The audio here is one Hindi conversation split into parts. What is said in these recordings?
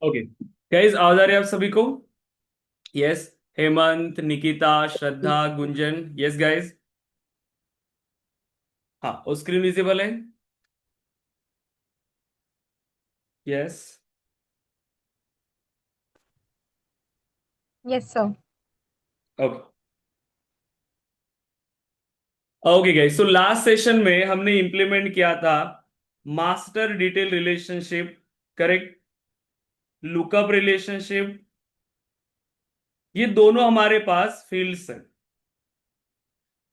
ओके गाइस, आवाज आ रही है आप सभी को? यस। हेमंत, निकिता, श्रद्धा, गुंजन, यस गाइस। हाँ, वो स्क्रीन विजिबल है। Yes. Yes, sir. Okay. Okay guys, सो लास्ट सेशन में हमने इंप्लीमेंट किया था master detail relationship, correct, lookup relationship. ये दोनों हमारे पास फील्ड्स हैं।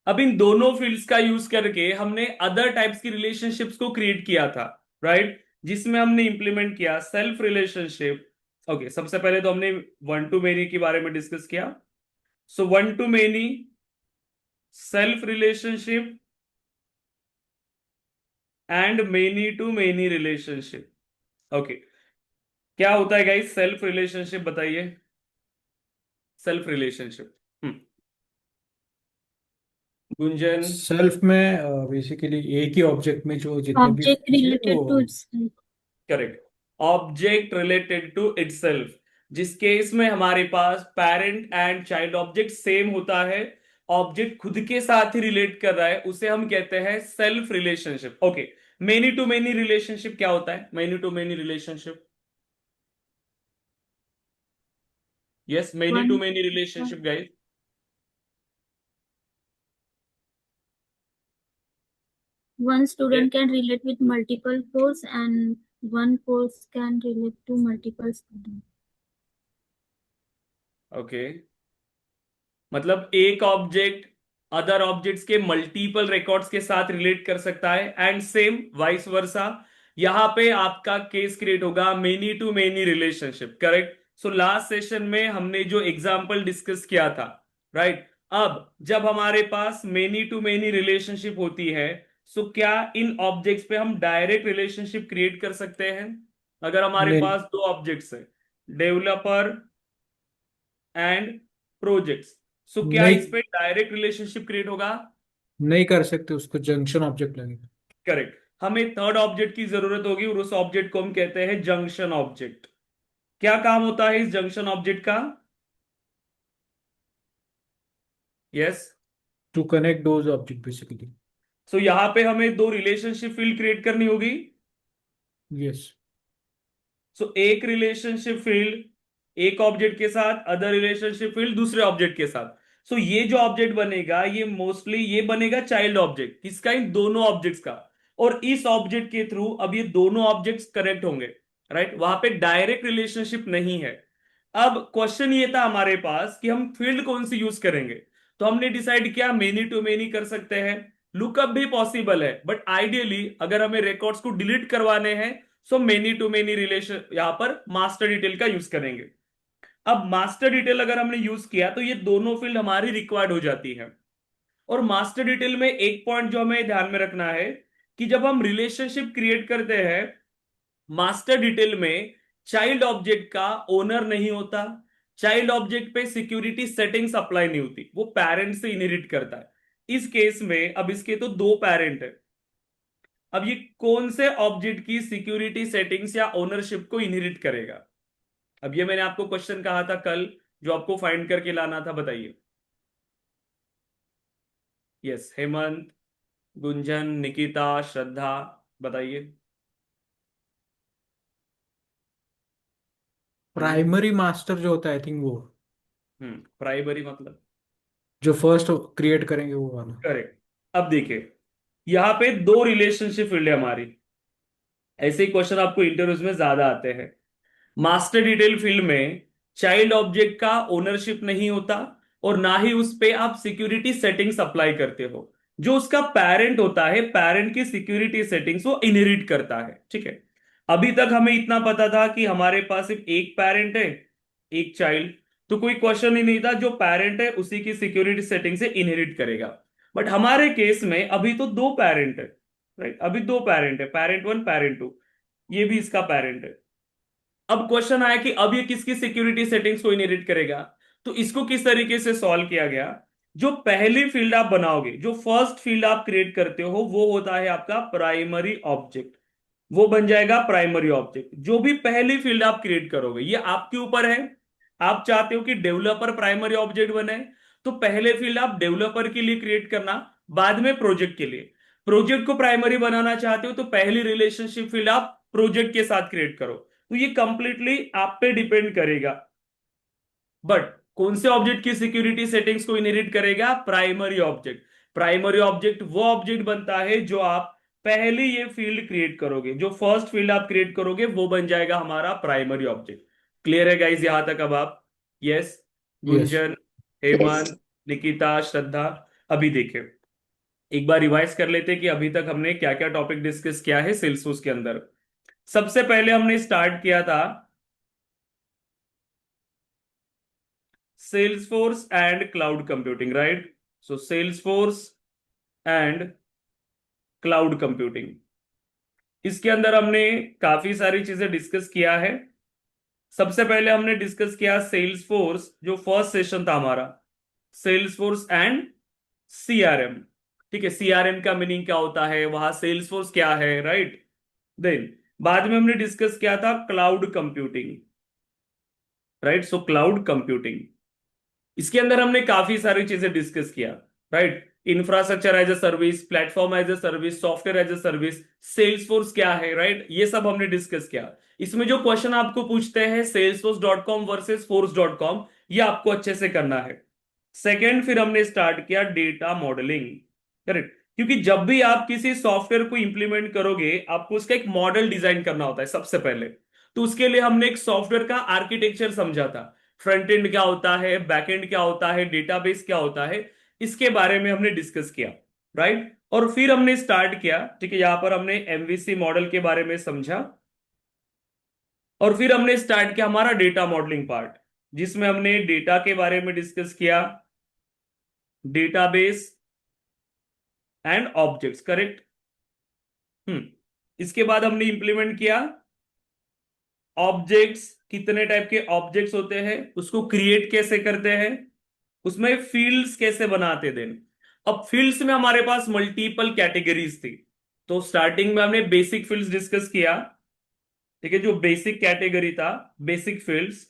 अब इन दोनों फील्ड्स का यूज करके हमने अदर टाइप्स की रिलेशनशिप्स को क्रिएट किया था, राइट, जिसमें हमने इंप्लीमेंट किया सेल्फ रिलेशनशिप। ओके, सबसे पहले तो हमने वन टू मेनी के बारे में डिस्कस किया। So one to many, self relationship and many to many relationship. Okay, क्या होता है गाइस सेल्फ रिलेशनशिप, बताइए। Self relationship, Gunjan. सेल्फ में बेसिकली एक ही ऑब्जेक्ट में जो जितने भी Object फील्ड्स है वो। related to itself. Correct. Object related to itself. जिस केस में हमारे पास parent and child object same होता है, ऑब्जेक्ट खुद के साथ ही रिलेट कर रहा है, उसे हम कहते हैं self relationship. Okay, many to many relationship क्या होता है? Many to many relationship, yes, many to One, many relationship guys. one student can relate with multiple course and one course can relate to multiple students. Okay, मतलब एक ऑब्जेक्ट अदर ऑब्जेक्ट्स के मल्टीपल रिकॉर्ड्स के साथ रिलेट कर सकता है, एंड सेम वाइस वर्सा। यहां पे आपका केस क्रिएट होगा many to many relationship, correct. So last session में हमने जो एग्जांपल डिस्कस किया था, राइट, अब जब हमारे पास मेनी टू मेनी रिलेशनशिप होती है, सो क्या इन ऑब्जेक्ट्स पे हम डायरेक्ट रिलेशनशिप क्रिएट कर सकते हैं? अगर हमारे नहीं, पास दो ऑब्जेक्ट्स है, डेवलपर एंड प्रोजेक्ट्स, सो क्या नहीं इस पे डायरेक्ट रिलेशनशिप क्रिएट होगा? नहीं कर सकते, उसको जंक्शन ऑब्जेक्ट लगेगा। करेक्ट। हमें थर्ड ऑब्जेक्ट की जरूरत होगी और उस ऑब्जेक्ट को हम कहते हैं जंक्शन ऑब्जेक्ट। क्या काम होता है इस जंक्शन ऑब्जेक्ट का? Yes. To connect those object basically. So यहां पे हमें दो रिलेशनशिप फील्ड क्रिएट करनी होगी। यस। सो एक रिलेशनशिप फील्ड एक ऑब्जेक्ट के साथ, अदर रिलेशनशिप फील्ड दूसरे ऑब्जेक्ट के साथ। सो ये जो ऑब्जेक्ट बनेगा, ये मोस्टली ये बनेगा चाइल्ड ऑब्जेक्ट, किसका? इन दोनों ऑब्जेक्ट्स का। और इस ऑब्जेक्ट के थ्रू अब ये दोनों ऑब्जेक्ट्स कनेक्ट होंगे, राइट, वहां पे डायरेक्ट रिलेशनशिप नहीं है। अब क्वेश्चन ये था हमारे पास कि हम फील्ड कौन सी यूज करेंगे। तो हमने डिसाइड किया मेनी टू मेनी कर सकते हैं, लुकअप भी पॉसिबल है, बट आइडियली अगर हमें रिकॉर्ड्स को डिलीट करवाने हैं, so many to many relation यहां पर मास्टर डिटेल का यूज करेंगे। अब मास्टर डिटेल अगर हमने यूज किया तो ये दोनों फील्ड हमारी रिक्वायर्ड हो जाती है। और मास्टर डिटेल में एक पॉइंट जो हमें ध्यान में रखना है कि जब हम रिलेशनशिप क्रिएट करते हैं मास्टर डिटेल में, चाइल्ड ऑब्जेक्ट का ओनर नहीं होता, चाइल्ड ऑब्जेक्ट पे सिक्योरिटी सेटिंग्स अप्लाई नहीं होती, वो पेरेंट से इनहेरिट करता है। इस केस में अब इसके तो दो पेरेंट है, अब ये कौन से ऑब्जेक्ट की सिक्योरिटी सेटिंग्स या ओनरशिप को इनहेरिट करेगा? अब ये मैंने आपको क्वेश्चन कहा था कल, जो आपको फाइंड करके लाना था, बताइए। यस, हेमंत, गुंजन, निकिता, श्रद्धा, बताइए। हम्म। प्राइमरी मास्टर जो होता है आई थिंक वो प्राइमरी मतलब? जो फर्स्ट क्रिएट करेंगे वो वाला। करेक्ट। अब देखिए, यहां पे दो रिलेशनशिप फील्ड है हमारी। ऐसे ही क्वेश्चन आपको इंटरव्यूज में ज्यादा आते हैं। मास्टर डिटेल फील्ड में चाइल्ड ऑब्जेक्ट का ओनरशिप नहीं होता, और ना ही उस पे आप सिक्योरिटी सेटिंग्स अप्लाई करते हो। जो उसका पेरेंट होता है, पेरेंट की सिक्योरिटी सेटिंग्स वो इनहेरिट करता है, ठीक है। अभी तक हमें इतना पता था कि हमारे पास सिर्फ एक पेरेंट है, एक चाइल्ड, तो कोई क्वेश्चन ही नहीं था, जो पेरेंट है उसी की सिक्योरिटी सेटिंग से इनहेरिट करेगा। बट हमारे केस में अभी तो दो पेरेंट है, राइट, अभी दो पेरेंट है, पेरेंट वन, पेरेंट टू, ये भी इसका पेरेंट है। अब क्वेश्चन आया कि अब ये किसकी सिक्योरिटी सेटिंग्स को इनहेरिट करेगा। तो इसको किस तरीके से सॉल्व किया गया? जो पहली फील्ड आप बनाओगे, जो फर्स्ट फील्ड आप क्रिएट करते हो, वो होता है आपका प्राइमरी ऑब्जेक्ट। वो बन जाएगा प्राइमरी ऑब्जेक्ट। जो भी पहली फील्ड आप क्रिएट करोगे ये आपके ऊपर है। आप चाहते हो कि डेवलपर प्राइमरी ऑब्जेक्ट बने, तो पहले फील्ड आप डेवलपर के लिए क्रिएट करना, बाद में प्रोजेक्ट के लिए। प्रोजेक्ट को प्राइमरी बनाना चाहते हो तो पहली रिलेशनशिप फील्ड आप प्रोजेक्ट के साथ क्रिएट करो। तो ये कंप्लीटली आप पे डिपेंड करेगा। बट कौन से ऑब्जेक्ट की सिक्योरिटी सेटिंग्स को इनहेरिट करेगा? Primary object. प्राइमरी ऑब्जेक्ट वो ऑब्जेक्ट बनता है जो आप पहले ये फील्ड क्रिएट करोगे, जो फर्स्ट फील्ड आप क्रिएट करोगे वो बन जाएगा हमारा प्राइमरी ऑब्जेक्ट। क्लियर है गाइस यहां तक? अब आप यस, यस। गुंजन, हेमंत, निकिता, श्रद्धा, अभी देखें एक बार रिवाइज कर लेते हैं कि अभी तक हमने क्या क्या टॉपिक डिस्कस किया है सेल्सफोर्स के अंदर। सबसे पहले हमने स्टार्ट किया था Salesforce and cloud computing, right? So Salesforce and cloud computing, इसके अंदर हमने काफी सारी चीजें डिस्कस किया है। सबसे पहले हमने डिस्कस किया सेल्सफोर्स, जो फर्स्ट सेशन था हमारा, सेल्सफोर्स एंड सीआरएम। ठीक है, सीआरएम का मीनिंग क्या होता है, वहां सेल्सफोर्स क्या है, राइट। देन बाद में हमने डिस्कस किया था cloud computing, right. So cloud computing, इसके अंदर हमने काफी सारी चीजें डिस्कस किया, right. Infrastructure as a service, platform as a service, software as a service, Salesforce क्या है, राइट, ये सब हमने डिस्कस किया। इसमें जो क्वेश्चन आपको पूछते हैं salesforce.com वर्सेस force.com, ये आपको अच्छे से करना है। सेकेंड, फिर हमने स्टार्ट किया डेटा मॉडलिंग, करेक्ट। क्योंकि जब भी आप किसी सॉफ्टवेयर को इंप्लीमेंट करोगे आपको उसका एक मॉडल डिजाइन करना होता है सबसे पहले। तो उसके लिए हमने एक सॉफ्टवेयर का आर्किटेक्चर समझा था, फ्रंट एंड क्या होता है, बैक एंड क्या होता है, डेटाबेस क्या होता है, इसके बारे में हमने डिस्कस किया, राइट। और फिर हमने स्टार्ट किया, ठीक है, यहां पर हमने एमवीसी मॉडल के बारे में समझा। और फिर हमने स्टार्ट किया हमारा डेटा मॉडलिंग पार्ट, जिसमें हमने डेटा के बारे में डिस्कस किया, डेटाबेस एंड ऑब्जेक्ट्स, करेक्ट। इसके बाद हमने इंप्लीमेंट किया ऑब्जेक्ट्स, कितने टाइप के ऑब्जेक्ट्स होते हैं, उसको क्रिएट कैसे करते हैं, उसमें फील्ड्स कैसे बनाते। देन अब फील्ड्स में हमारे पास मल्टीपल कैटेगरीज थी। तो स्टार्टिंग में हमने बेसिक फील्ड्स डिस्कस किया, ठीक है, जो बेसिक कैटेगरी था, बेसिक फील्ड्स।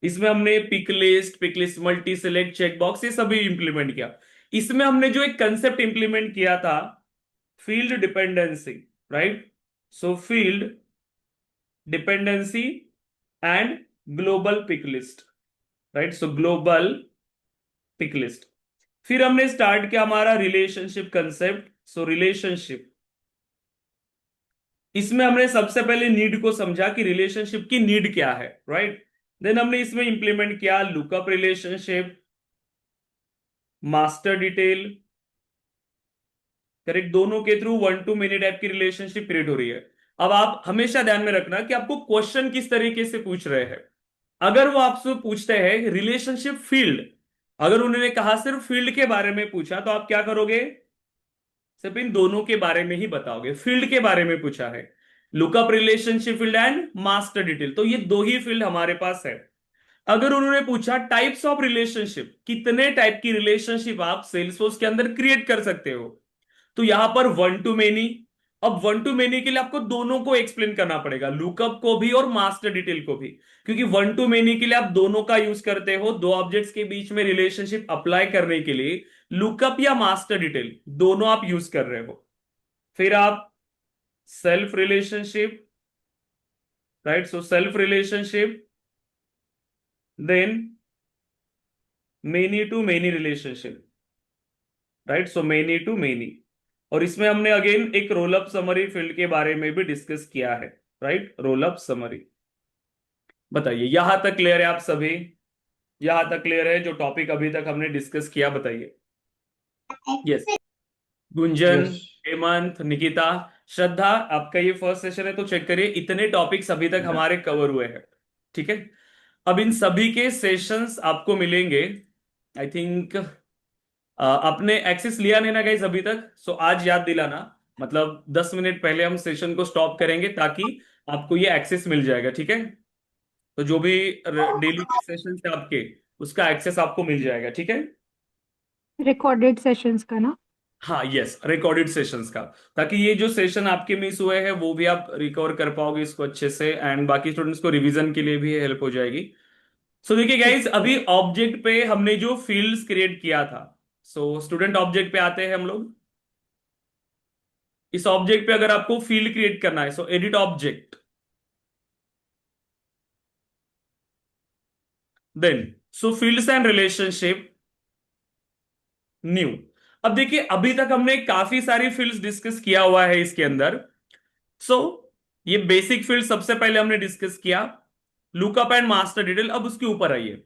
इसमें हमने pick list multi select checkbox ये सभी इंप्लीमेंट किया। इसमें हमने जो एक कंसेप्ट इंप्लीमेंट किया था, field dependency, right. So field dependency and global pick list, right. So global pick list. फिर हमने स्टार्ट किया हमारा रिलेशनशिप कंसेप्ट। सो रिलेशनशिप, इसमें हमने सबसे पहले नीड को समझा कि रिलेशनशिप की नीड क्या है, राइट। देन हमने इसमें इंप्लीमेंट किया lookup relationship, master detail, correct. दोनों के through one to many type की रिलेशनशिप क्रिएट हो रही है। अब आप हमेशा ध्यान में रखना कि आपको क्वेश्चन किस तरीके से पूछ रहे हैं। अगर वो आपसे पूछते हैं रिलेशनशिप फील्ड, अगर उन्होंने कहा सिर्फ फील्ड के बारे में पूछा तो आप क्या करोगे? सिर्फ इन दोनों के बारे में ही बताओगे। फील्ड के बारे में पूछा है, lookup relationship field and master detail, तो ये दो ही फील्ड हमारे पास है। अगर उन्होंने पूछा टाइप्स ऑफ रिलेशनशिप, कितने टाइप की रिलेशनशिप आप सेल्सफोर्स के अंदर क्रिएट कर सकते हो, तो यहां पर वन टू मेनी। अब वन टू मेनी के लिए आपको दोनों को एक्सप्लेन करना पड़ेगा, लुकअप को भी और मास्टर डिटेल को भी। क्योंकि वन टू मेनी के लिए आप दोनों का यूज करते हो, दो ऑब्जेक्ट्स के बीच में रिलेशनशिप अप्लाई करने के लिए लुकअप या मास्टर डिटेल दोनों आप यूज कर रहे हो। फिर आप self relationship, right. So self relationship, then many to many relationship, right. So many to many. और इसमें हमने अगेन एक रोल अप समरी फील्ड के बारे में भी डिस्कस किया है, राइट, रोल अप समरी। बताइए यहां तक क्लियर है आप सभी? यहां तक क्लियर है जो टॉपिक अभी तक हमने डिस्कस किया? बताइए। Yes, Gunjan, yes. हेमंत, निकिता, श्रद्धा, आपका ये फर्स्ट सेशन है तो चेक करिए इतने टॉपिक्स अभी तक हमारे कवर हुए हैं, ठीक है। अब इन सभी के सेशंस आपको मिलेंगे, आई थिंक आपने एक्सेस लिया नहीं ना गाइस अभी तक, सो आज याद दिलाना, मतलब 10 मिनट पहले हम सेशन को स्टॉप करेंगे ताकि आपको ये एक्सेस मिल जाएगा, ठीक है। तो जो भी डेली के सेशन है आपके, उसका एक्सेस आपको मिल जाएगा, ठीक है। रिकॉर्डेड सेशंस का ना? हाँ, यस, रिकॉर्डेड सेशंस का, ताकि ये जो सेशन आपके मिस हुए हैं वो भी आप रिकवर कर पाओगे इसको अच्छे से, एंड बाकी स्टूडेंट्स को रिवीजन के लिए भी हेल्प हो जाएगी। सो देखिए गाइस, अभी ऑब्जेक्ट पे हमने जो फील्ड्स क्रिएट किया था, सो स्टूडेंट ऑब्जेक्ट पे आते हैं हम लोग। इस ऑब्जेक्ट पे अगर आपको फील्ड क्रिएट करना है, so edit object, then so fields and relationship, new. अब देखिए, अभी तक हमने काफी सारी फील्ड्स डिस्कस किया हुआ है इसके अंदर। सो ये बेसिक फील्ड सबसे पहले हमने डिस्कस किया, लुकअप एंड मास्टर डिटेल। अब उसके ऊपर आइए,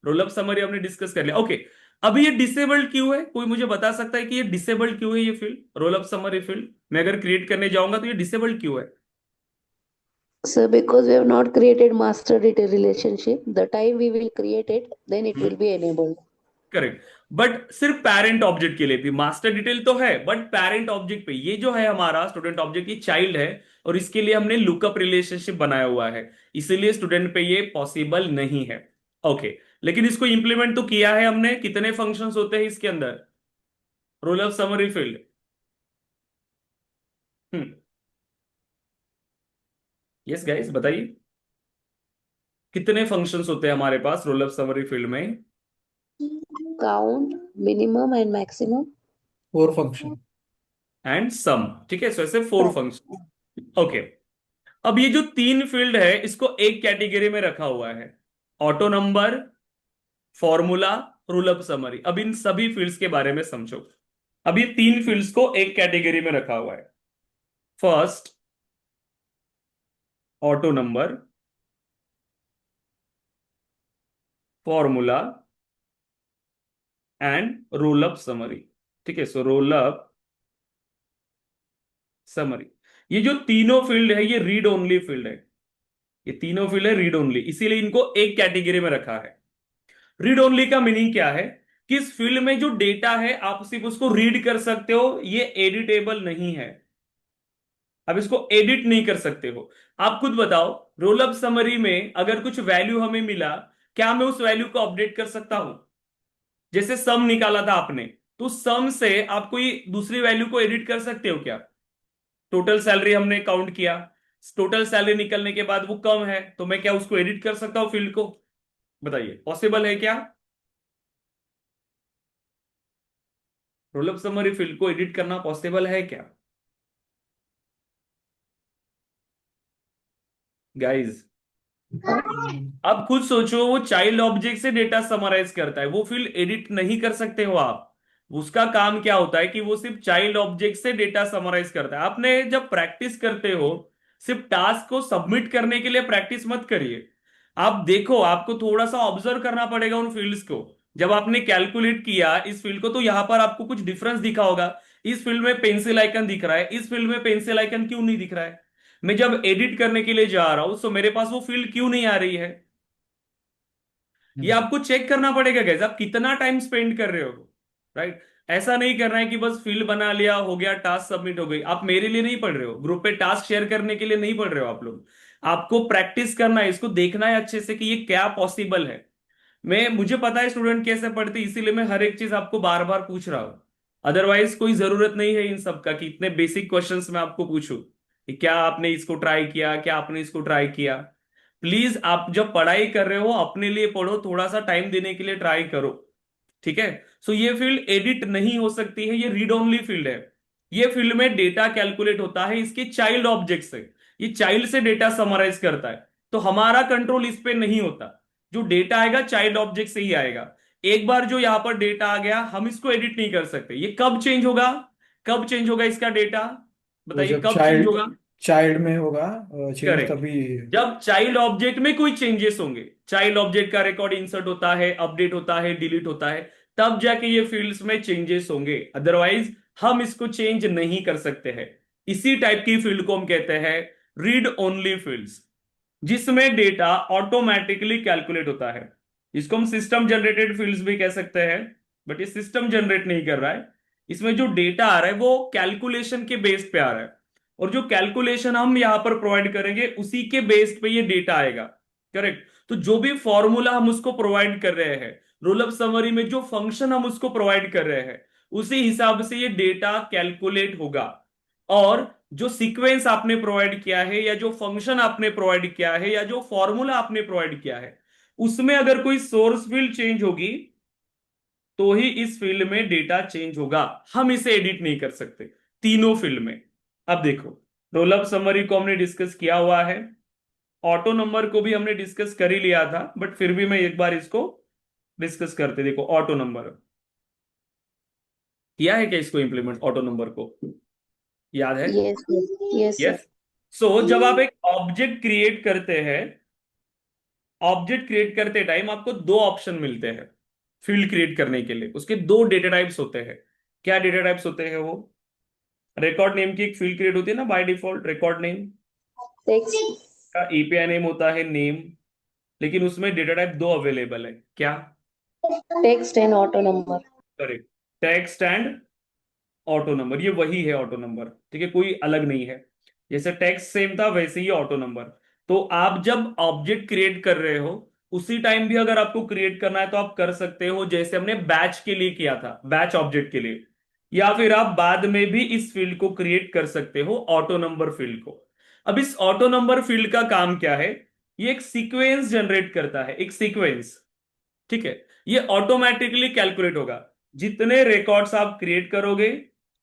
रोल अप समरी हमने डिस्कस कर लिया, ओके। अभी ये डिसेबल्ड क्यों है? कोई मुझे बता सकता है कि ये डिसेबल्ड क्यों है? ये field role up summary field मैं अगर क्रिएट करने जाऊंगा तो ये डिसेबल्ड क्यों है? So because we have not created master detail relationship, the time we will create it, then it will be enabled. Correct, but सिर्फ पेरेंट ऑब्जेक्ट के लिए भी मास्टर डिटेल तो है, बट पेरेंट ऑब्जेक्ट पे ये जो है हमारा स्टूडेंट ऑब्जेक्ट, ये चाइल्ड है, और इसके लिए हमने लुकअप रिलेशनशिप बनाया हुआ है, इसीलिए स्टूडेंट पे ये पॉसिबल नहीं है। ओके, लेकिन इसको इंप्लीमेंट तो किया है हमने। कितने फंक्शंस होते हैं इसके अंदर roll up summary field? Yes guys, बताइए कितने फंक्शंस होते हैं हमारे पास रोल अप समरी फील्ड में? Count, minimum and maximum. 4 function. And sum, ठीक है, सो ऐसे 4 फंक्शन। ओके, अब ये जो 3 फील्ड है इसको एक कैटेगरी में रखा हुआ है, auto number, formula, rule up summary. अब इन सभी फील्ड्स के बारे में समझो। अब ये 3 फील्ड्स को एक कैटेगरी में रखा हुआ है। First, auto number, formula and role up summary. ठीक है, सो रोल अप समरी, ये जो तीनों फील्ड है ये रीड ओनली फील्ड है। ये तीनों फील्ड है रीड ओनली, इसीलिए इनको एक कैटेगरी में रखा है। रीड ओनली का मीनिंग क्या है? कि इस फील्ड में जो डेटा है आप सिर्फ उसको रीड कर सकते हो, ये एडिटेबल नहीं है। अब इसको एडिट नहीं कर सकते हो। आप खुद बताओ, रोल अप समरी में अगर कुछ वैल्यू हमें मिला, क्या मैं उस वैल्यू को अपडेट कर सकता हूं? जैसे सम निकाला था आपने, तो सम से आप कोई दूसरी वैल्यू को एडिट कर सकते हो क्या? टोटल सैलरी हमने काउंट किया, टोटल सैलरी निकलने के बाद वो कम है, तो मैं क्या उसको एडिट कर सकता हूं फील्ड को? बताइए, पॉसिबल है क्या रोल अप समरी फील्ड को एडिट करना पॉसिबल है क्या गाइज? अब खुद सोचो, वो चाइल्ड ऑब्जेक्ट से डेटा समराइज करता है, वो फील्ड एडिट नहीं कर सकते हो आप। उसका काम क्या होता है कि वो सिर्फ चाइल्ड ऑब्जेक्ट से डेटा समराइज करता है। आपने जब प्रैक्टिस करते हो, सिर्फ टास्क को सबमिट करने के लिए प्रैक्टिस मत करिए। आप देखो, आपको थोड़ा सा ऑब्जर्व करना पड़ेगा उन फील्ड्स को। जब आपने कैलकुलेट किया इस फील्ड को, तो यहां पर आपको कुछ डिफरेंस दिखा होगा। इस फील्ड में पेंसिल आइकन दिख रहा है, इस फील्ड में पेंसिल आइकन क्यों नहीं दिख रहा है? मैं जब एडिट करने के लिए जा रहा हूं तो मेरे पास वो फील्ड क्यों नहीं आ रही है? ये आपको चेक करना पड़ेगा गैस, आप कितना टाइम स्पेंड कर रहे हो, राइट? ऐसा नहीं करना है कि बस फील्ड बना लिया, हो गया, टास्क सबमिट हो गई। आप मेरे लिए नहीं पढ़ रहे हो, ग्रुप पे टास्क शेयर करने के लिए नहीं पढ़ रहे हो आप लोग। आपको प्रैक्टिस करना है, इसको देखना है अच्छे से कि ये क्या पॉसिबल है। मुझे पता है स्टूडेंट कैसे पढ़ते, इसीलिए मैं हर एक चीज आपको बार बार पूछ रहा हूं। अदरवाइज कोई जरूरत नहीं है इन सब का कि इतने बेसिक क्वेश्चंस मैं आपको पूछूं कि क्या आपने इसको ट्राई किया, क्या आपने इसको ट्राई किया। प्लीज, आप जब पढ़ाई कर रहे हो अपने लिए पढ़ो, थोड़ा सा टाइम देने के लिए ट्राई करो, ठीक है? सो ये फील्ड एडिट नहीं हो सकती है, ये रीड ओनली फील्ड है। ये फील्ड में डेटा कैलकुलेट होता है इसके चाइल्ड ऑब्जेक्ट से, ये चाइल्ड से डेटा समराइज करता है, तो हमारा कंट्रोल इस पे नहीं होता। जो डेटा आएगा चाइल्ड ऑब्जेक्ट से ही आएगा। एक बार जो यहां पर डेटा आ गया, हम इसको एडिट नहीं कर सकते। ये कब चेंज होगा? कब चेंज होगा इसका डेटा? वो बताइए जब कब चेंज चाइल्ड होगा? चाइल्ड में होगा चेंज, करेक्ट, तभी। जब चाइल्ड ऑब्जेक्ट में कोई चेंजेस होंगे, चाइल्ड ऑब्जेक्ट का रिकॉर्ड इंसर्ट होता है, अपडेट होता है, डिलीट होता है, तब जाके ये फील्ड्स में चेंजेस होंगे। अदरवाइज हम इसको चेंज नहीं कर सकते हैं। इसी टाइप की फील्ड को हम कहते हैं रीड ओनली फील्ड्स, जिसमें डेटा ऑटोमेटिकली कैलकुलेट होता है। इसको हम सिस्टम जनरेटेड फील्ड्स भी कह सकते हैं, बट ये सिस्टम जनरेट नहीं कर रहा है। इसमें जो डेटा आ रहा है वो कैलकुलेशन के बेस पे आ रहा है, और जो कैलकुलेशन हम यहां पर प्रोवाइड करेंगे उसी के बेस पे ये डेटा आएगा। करेक्ट, तो जो भी फॉर्मूला हम उसको प्रोवाइड कर रहे हैं, रोल अप समरी में जो फंक्शन हम उसको प्रोवाइड कर रहे हैं, उसी हिसाब से ये डेटा कैलकुलेट होगा। और जो सीक्वेंस आपने प्रोवाइड किया है, या जो फंक्शन आपने प्रोवाइड किया है, या जो फॉर्मूला आपने प्रोवाइड किया है, उसमें अगर कोई सोर्स फील्ड चेंज होगी तो ही इस फील्ड में डेटा चेंज होगा। हम इसे एडिट नहीं कर सकते तीनों फील्ड में। अब देखो, रोल अप समरी को हमने डिस्कस किया हुआ है, ऑटो नंबर को भी हमने डिस्कस कर ही लिया था, बट फिर भी मैं एक बार इसको डिस्कस करते। देखो, ऑटो नंबर किया है क्या इसको इम्प्लीमेंट, ऑटो नंबर को याद है? Yes, sir. Yes, sir. Yes. So जब आप एक ऑब्जेक्ट क्रिएट करते हैं, ऑब्जेक्ट क्रिएट करते टाइम आपको दो ऑप्शन मिलते हैं फील्ड क्रिएट करने के लिए। उसके दो डेटा टाइप्स होते हैं। क्या डेटा टाइप्स होते हैं वो? रिकॉर्ड नेम की एक फील्ड क्रिएट होती है ना by default, record name Text, का एपीआई नेम होता है नेम, लेकिन उसमें डेटा टाइप दो अवेलेबल है। क्या? text and auto number. Correct, text and auto number. ये वही है ऑटो नंबर, ठीक है, कोई अलग नहीं है। जैसे टेक्स्ट सेम था वैसे ही ऑटो नंबर। तो आप जब ऑब्जेक्ट क्रिएट कर रहे हो, उसी टाइम भी अगर आपको क्रिएट करना है तो आप कर सकते हो, जैसे हमने बैच के लिए किया था, बैच ऑब्जेक्ट के लिए। या फिर आप बाद में भी इस फील्ड को क्रिएट कर सकते हो, ऑटो नंबर फील्ड को। अब इस ऑटो नंबर फील्ड का काम क्या है? ये एक सीक्वेंस जनरेट करता है, एक सीक्वेंस, ठीक है। ये ऑटोमेटिकली कैलकुलेट होगा। जितने रिकॉर्ड्स आप क्रिएट करोगे,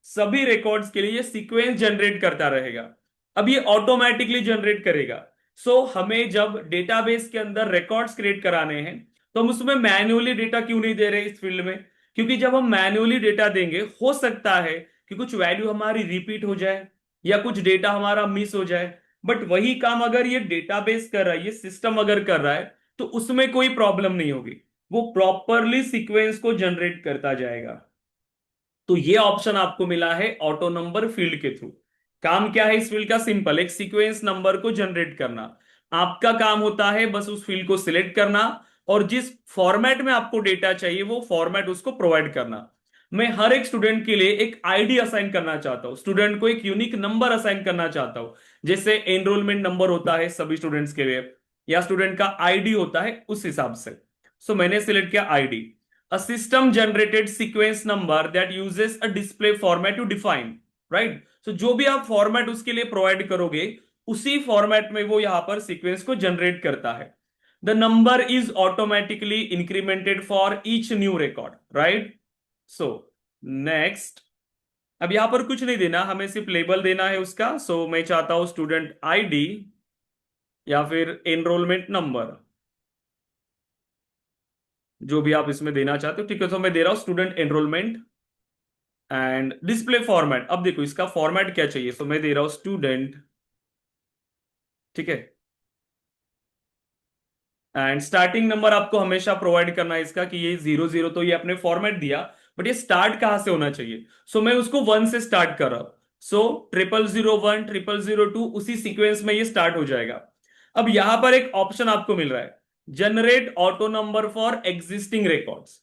सभी रिकॉर्ड्स के लिए ये सीक्वेंस जनरेट करता रहेगा। अब ये ऑटोमेटिकली जनरेट करेगा। सो हमें जब डेटाबेस के अंदर रिकॉर्ड्स क्रिएट कराने हैं, तो हम उसमें मैन्युअली डेटा क्यों नहीं दे रहे इस फील्ड में? क्योंकि जब हम मैन्युअली डेटा देंगे, हो सकता है कि कुछ वैल्यू हमारी रिपीट हो जाए, या कुछ डेटा हमारा मिस हो जाए। बट वही काम अगर ये डेटाबेस कर रहा है, ये सिस्टम अगर कर रहा है, तो उसमें कोई प्रॉब्लम नहीं होगी। वो प्रॉपरली सीक्वेंस को जनरेट करता जाएगा। तो ये ऑप्शन आपको मिला है ऑटो नंबर फील्ड के थ्रू। काम क्या है इस फील्ड का? सिंपल, एक सीक्वेंस नंबर को जनरेट करना। आपका काम होता है बस उस फील्ड को सिलेक्ट करना, और जिस फॉर्मेट में आपको डेटा चाहिए वो फॉर्मेट उसको प्रोवाइड करना। मैं हर एक स्टूडेंट के लिए एक आईडी असाइन करना चाहता हूं, स्टूडेंट को एक यूनिक नंबर असाइन करना चाहता हूं। जैसे एनरोलमेंट नंबर होता है सभी स्टूडेंट्स के लिए, या स्टूडेंट का आईडी होता है, उस हिसाब से। सो मैंने सिलेक्ट किया ID, a system generated sequence number that uses a display format to define, right? So जो भी आप फॉर्मेट उसके लिए प्रोवाइड करोगे, उसी फॉर्मेट में वो यहां पर सीक्वेंस को जनरेट करता है। The number is automatically incremented for each new record, right? So next, अब यहां पर कुछ नहीं देना, हमें सिर्फ लेबल देना है उसका। सो मैं चाहता हूं स्टूडेंट आईडी या फिर एनरोलमेंट नंबर, जो भी आप इसमें देना चाहते हो, ठीक है। तो मैं दे रहा हूं student enrolment and display format. अब देखो इसका फॉर्मेट क्या चाहिए, तो मैं दे रहा हूं स्टूडेंट, ठीक है। एंड स्टार्टिंग नंबर आपको हमेशा प्रोवाइड करना है इसका, कि ये 00, तो ये आपने फॉर्मेट दिया, बट ये स्टार्ट कहां से होना चाहिए? सो मैं उसको 1 से स्टार्ट कर रहा हूं। सो 0001, 0002, उसी सीक्वेंस में ये स्टार्ट हो जाएगा। अब यहां पर एक ऑप्शन आपको मिल रहा है, generate auto number for existing records.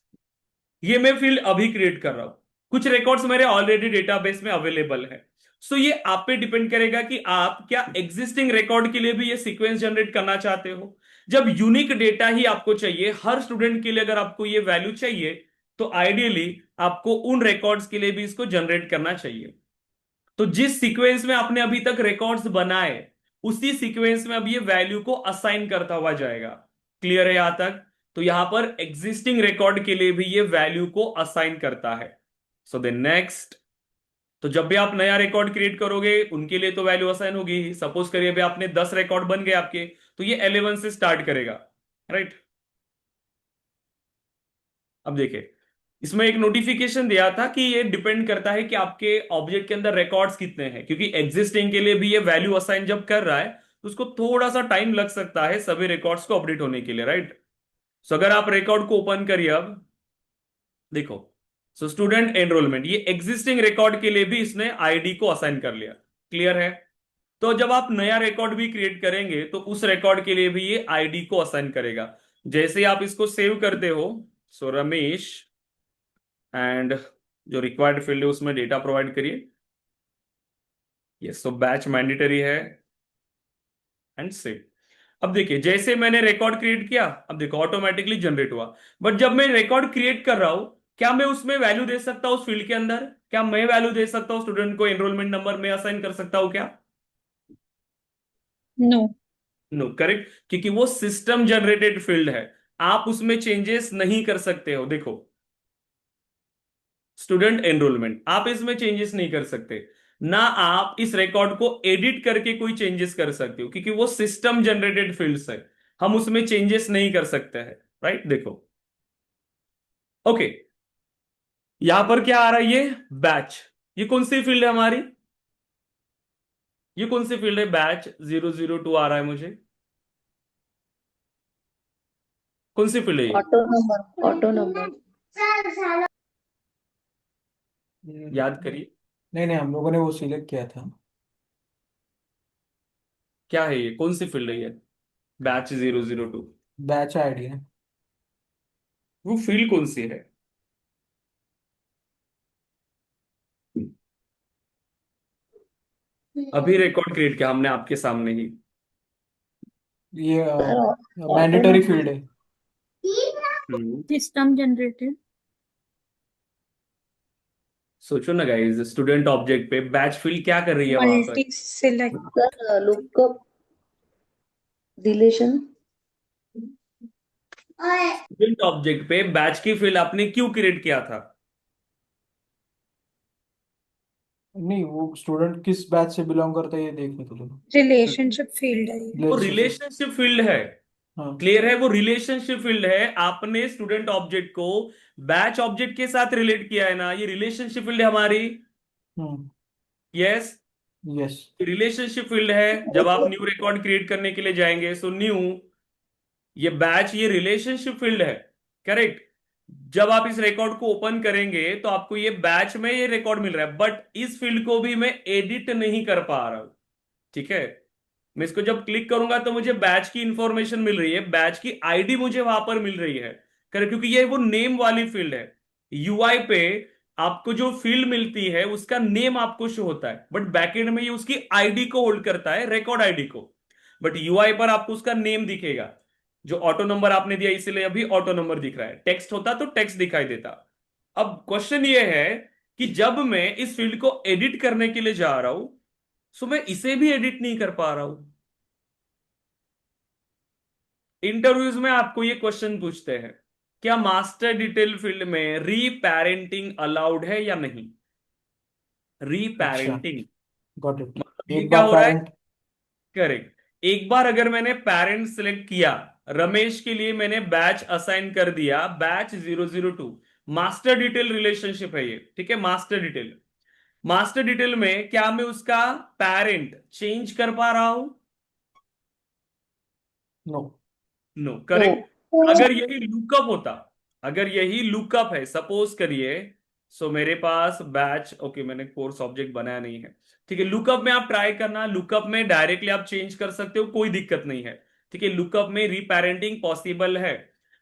ये मैं फील्ड अभी क्रिएट कर रहा हूं, कुछ रिकॉर्ड्स मेरे ऑलरेडी डेटाबेस में अवेलेबल है। सो ये आप पे डिपेंड करेगा कि आप क्या एग्जिस्टिंग रिकॉर्ड के लिए भी ये सीक्वेंस जनरेट करना चाहते हो। जब यूनिक डेटा ही आपको चाहिए हर स्टूडेंट के लिए, अगर आपको ये वैल्यू चाहिए, तो आइडियली आपको उन रिकॉर्ड्स के लिए भी इसको जनरेट करना चाहिए। तो जिस सीक्वेंस में आपने अभी तक रिकॉर्ड्स बनाए, उसी सीक्वेंस में अब ये वैल्यू को असाइन करता हुआ जाएगा। क्लियर है यहां तक? तो यहां पर एग्जिस्टिंग रिकॉर्ड के लिए भी ये वैल्यू को असाइन करता है। सो देन नेक्स्ट, तो जब भी आप नया रिकॉर्ड क्रिएट करोगे, उनके लिए तो वैल्यू असाइन होगी ही। सपोज करिए भी आपने 10 रिकॉर्ड बन गए आपके, तो ये 11 से स्टार्ट करेगा, राइट? अब देखिए, इसमें एक नोटिफिकेशन दिया था कि ये डिपेंड करता है कि आपके ऑब्जेक्ट के अंदर रिकॉर्ड्स कितने हैं, क्योंकि एग्जिस्टिंग के लिए भी ये वैल्यू असाइन जब कर रहा है, तो उसको थोड़ा सा टाइम लग सकता है सभी रिकॉर्ड्स को अपडेट होने के लिए, राइट? सो अगर आप रिकॉर्ड को ओपन करिए, अब देखो, सो स्टूडेंट एनरोलमेंट, ये एग्जिस्टिंग रिकॉर्ड के लिए भी इसने आईडी को असाइन कर लिया। क्लियर है? तो जब आप नया रिकॉर्ड भी क्रिएट करेंगे, तो उस रिकॉर्ड के लिए भी ये आईडी को असाइन करेगा। जैसे आप इसको सेव करते हो, सो रमेश, एंड जो रिक्वायर्ड फील्ड है उसमें डेटा प्रोवाइड करिए। यस, सो बैच मैंडेटरी है, एंड सेव। अब देखिए, जैसे मैंने रिकॉर्ड क्रिएट किया, अब देखो ऑटोमेटिकली जनरेट हुआ। बट जब मैं रिकॉर्ड क्रिएट कर रहा हूं, क्या मैं उसमें वैल्यू दे सकता हूँ उस फील्ड के अंदर? क्या मैं वैल्यू दे सकता हूँ स्टूडेंट को? एनरोलमेंट नंबर में असाइन कर सकता हूँ क्या? नो। नो, करेक्ट, क्योंकि वो सिस्टम जनरेटेड फील्ड है, आप उसमें चेंजेस नहीं कर सकते हो। देखो, स्टूडेंट एनरोलमेंट, आप इसमें चेंजेस नहीं कर सकते, ना आप इस रिकॉर्ड को एडिट करके कोई चेंजेस कर सकते हो, क्योंकि वो सिस्टम जनरेटेड फील्ड्स है, हम उसमें चेंजेस नहीं कर सकते हैं। राइट, देखो, ओके, यहां पर क्या आ रहा है? ये बैच, ये कौन सी फील्ड है हमारी? ये कौन सी फील्ड है? बैच 002 आ रहा है मुझे, कौन सी फील्ड है ये? Auto number, auto number. याद करिए, नहीं नहीं, हम लोगों ने वो सिलेक्ट किया था। क्या है ये? कौन सी फील्ड है ये? बैच 002, बैच आईडी है। वो फील्ड कौन सी है? अभी रिकॉर्ड क्रिएट किया हमने आपके सामने ही। ये sir, auto mandatory number. Field है। हम्म, सिस्टम जनरेटेड। सोचो ना गाइस, स्टूडेंट ऑब्जेक्ट पे बैच फील्ड क्या कर रही है वहां पर? Multi select. Sir, lookup relation. Student object पे बैच की फील्ड आपने क्यों क्रिएट किया था? नहीं, वो स्टूडेंट किस बैच से बिलोंग करता है ये देखने के लिए। रिलेशनशिप फील्ड है ये। वो रिलेशनशिप। रिलेशनशिप फील्ड है, हाँ। क्लियर है, वो रिलेशनशिप फील्ड है। आपने स्टूडेंट ऑब्जेक्ट को बैच ऑब्जेक्ट के साथ रिलेट किया है ना, ये रिलेशनशिप फील्ड है हमारी। Hmm. Yes, yes. Relationship field है। जब आप न्यू रिकॉर्ड क्रिएट करने के लिए जाएंगे, सो न्यू, ये बैच, ये रिलेशनशिप फील्ड है, करेक्ट। जब आप इस रिकॉर्ड को ओपन करेंगे तो आपको ये बैच में ये रिकॉर्ड मिल रहा है, बट इस फील्ड को भी मैं एडिट नहीं कर पा रहा हूं, ठीक है। मैं इसको जब क्लिक करूंगा तो मुझे बैच की इंफॉर्मेशन मिल रही है, बैच की आईडी मुझे वहां पर मिल रही है, करेक्ट, क्योंकि ये वो नेम वाली फील्ड है। यूआई पे आपको जो फील्ड मिलती है उसका नेम आपको शो होता है, बट बैकएंड में ये उसकी आईडी को होल्ड करता है, रिकॉर्ड आईडी को। बट यूआई पर आपको उसका नेम दिखेगा। जो ऑटो नंबर आपने दिया इसलिए अभी ऑटो नंबर दिख रहा है, टेक्स्ट होता तो टेक्स्ट दिखाई देता। अब क्वेश्चन ये है कि जब मैं इस फील्ड को एडिट करने के लिए जा रहा हूं, सो मैं इसे भी एडिट नहीं कर पा रहा हूं। इंटरव्यूज में आपको ये क्वेश्चन पूछते हैं, क्या मास्टर डिटेल फील्ड में रीपेरेंटिंग अलाउड है या नहीं? अच्छा, रीपेरेंटिंग गॉट इट। मतलब ये एक क्या बार हो रहा है? पेरेंट। करेक्ट, एक बार अगर मैंने पेरेंट सिलेक्ट किया, रमेश के लिए मैंने बैच असाइन कर दिया, बैच 002, मास्टर डिटेल रिलेशनशिप है ये, ठीक है। मास्टर डिटेल, मास्टर डिटेल में क्या मैं उसका पेरेंट चेंज कर पा रहा हूं? नो। No, no. करेक्ट। अगर यही लुकअप होता, अगर यही लुकअप है, सपोज करिए, सो मेरे पास बैच, ओके, मैंने कोर्स ऑब्जेक्ट बनाया नहीं है, ठीक है। लुकअप में आप ट्राई करना, लुकअप में डायरेक्टली आप चेंज कर सकते हो, कोई दिक्कत नहीं है, ठीक है। लुकअप में रीपेरेंटिंग पॉसिबल है,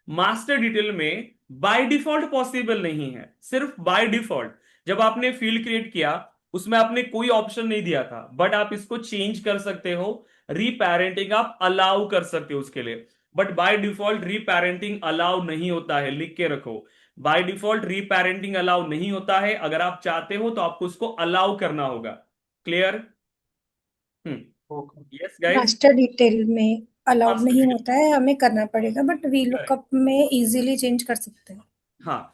मास्टर डिटेल में बाय डिफॉल्ट पॉसिबल नहीं है, सिर्फ बाय डिफॉल्ट। जब आपने फील्ड क्रिएट किया उसमें आपने कोई ऑप्शन नहीं दिया था, बट आप इसको चेंज कर सकते हो, रीपेरेंटिंग आप अलाउ कर सकते हो उसके लिए। बट बाय डिफॉल्ट रीपेरेंटिंग अलाउ नहीं होता है, लिख के रखो, बाय डिफॉल्ट रीपेरेंटिंग अलाउ नहीं होता है। अगर आप चाहते हो तो आपको उसको अलाउ करना होगा, clear? Okay. Yes guys. Master detail में अलाउड मास्टर नहीं डिटेल, होता है, हमें करना पड़ेगा, बट वी करेक्ट, लुकअप में इजीली चेंज कर सकते हैं। हाँ,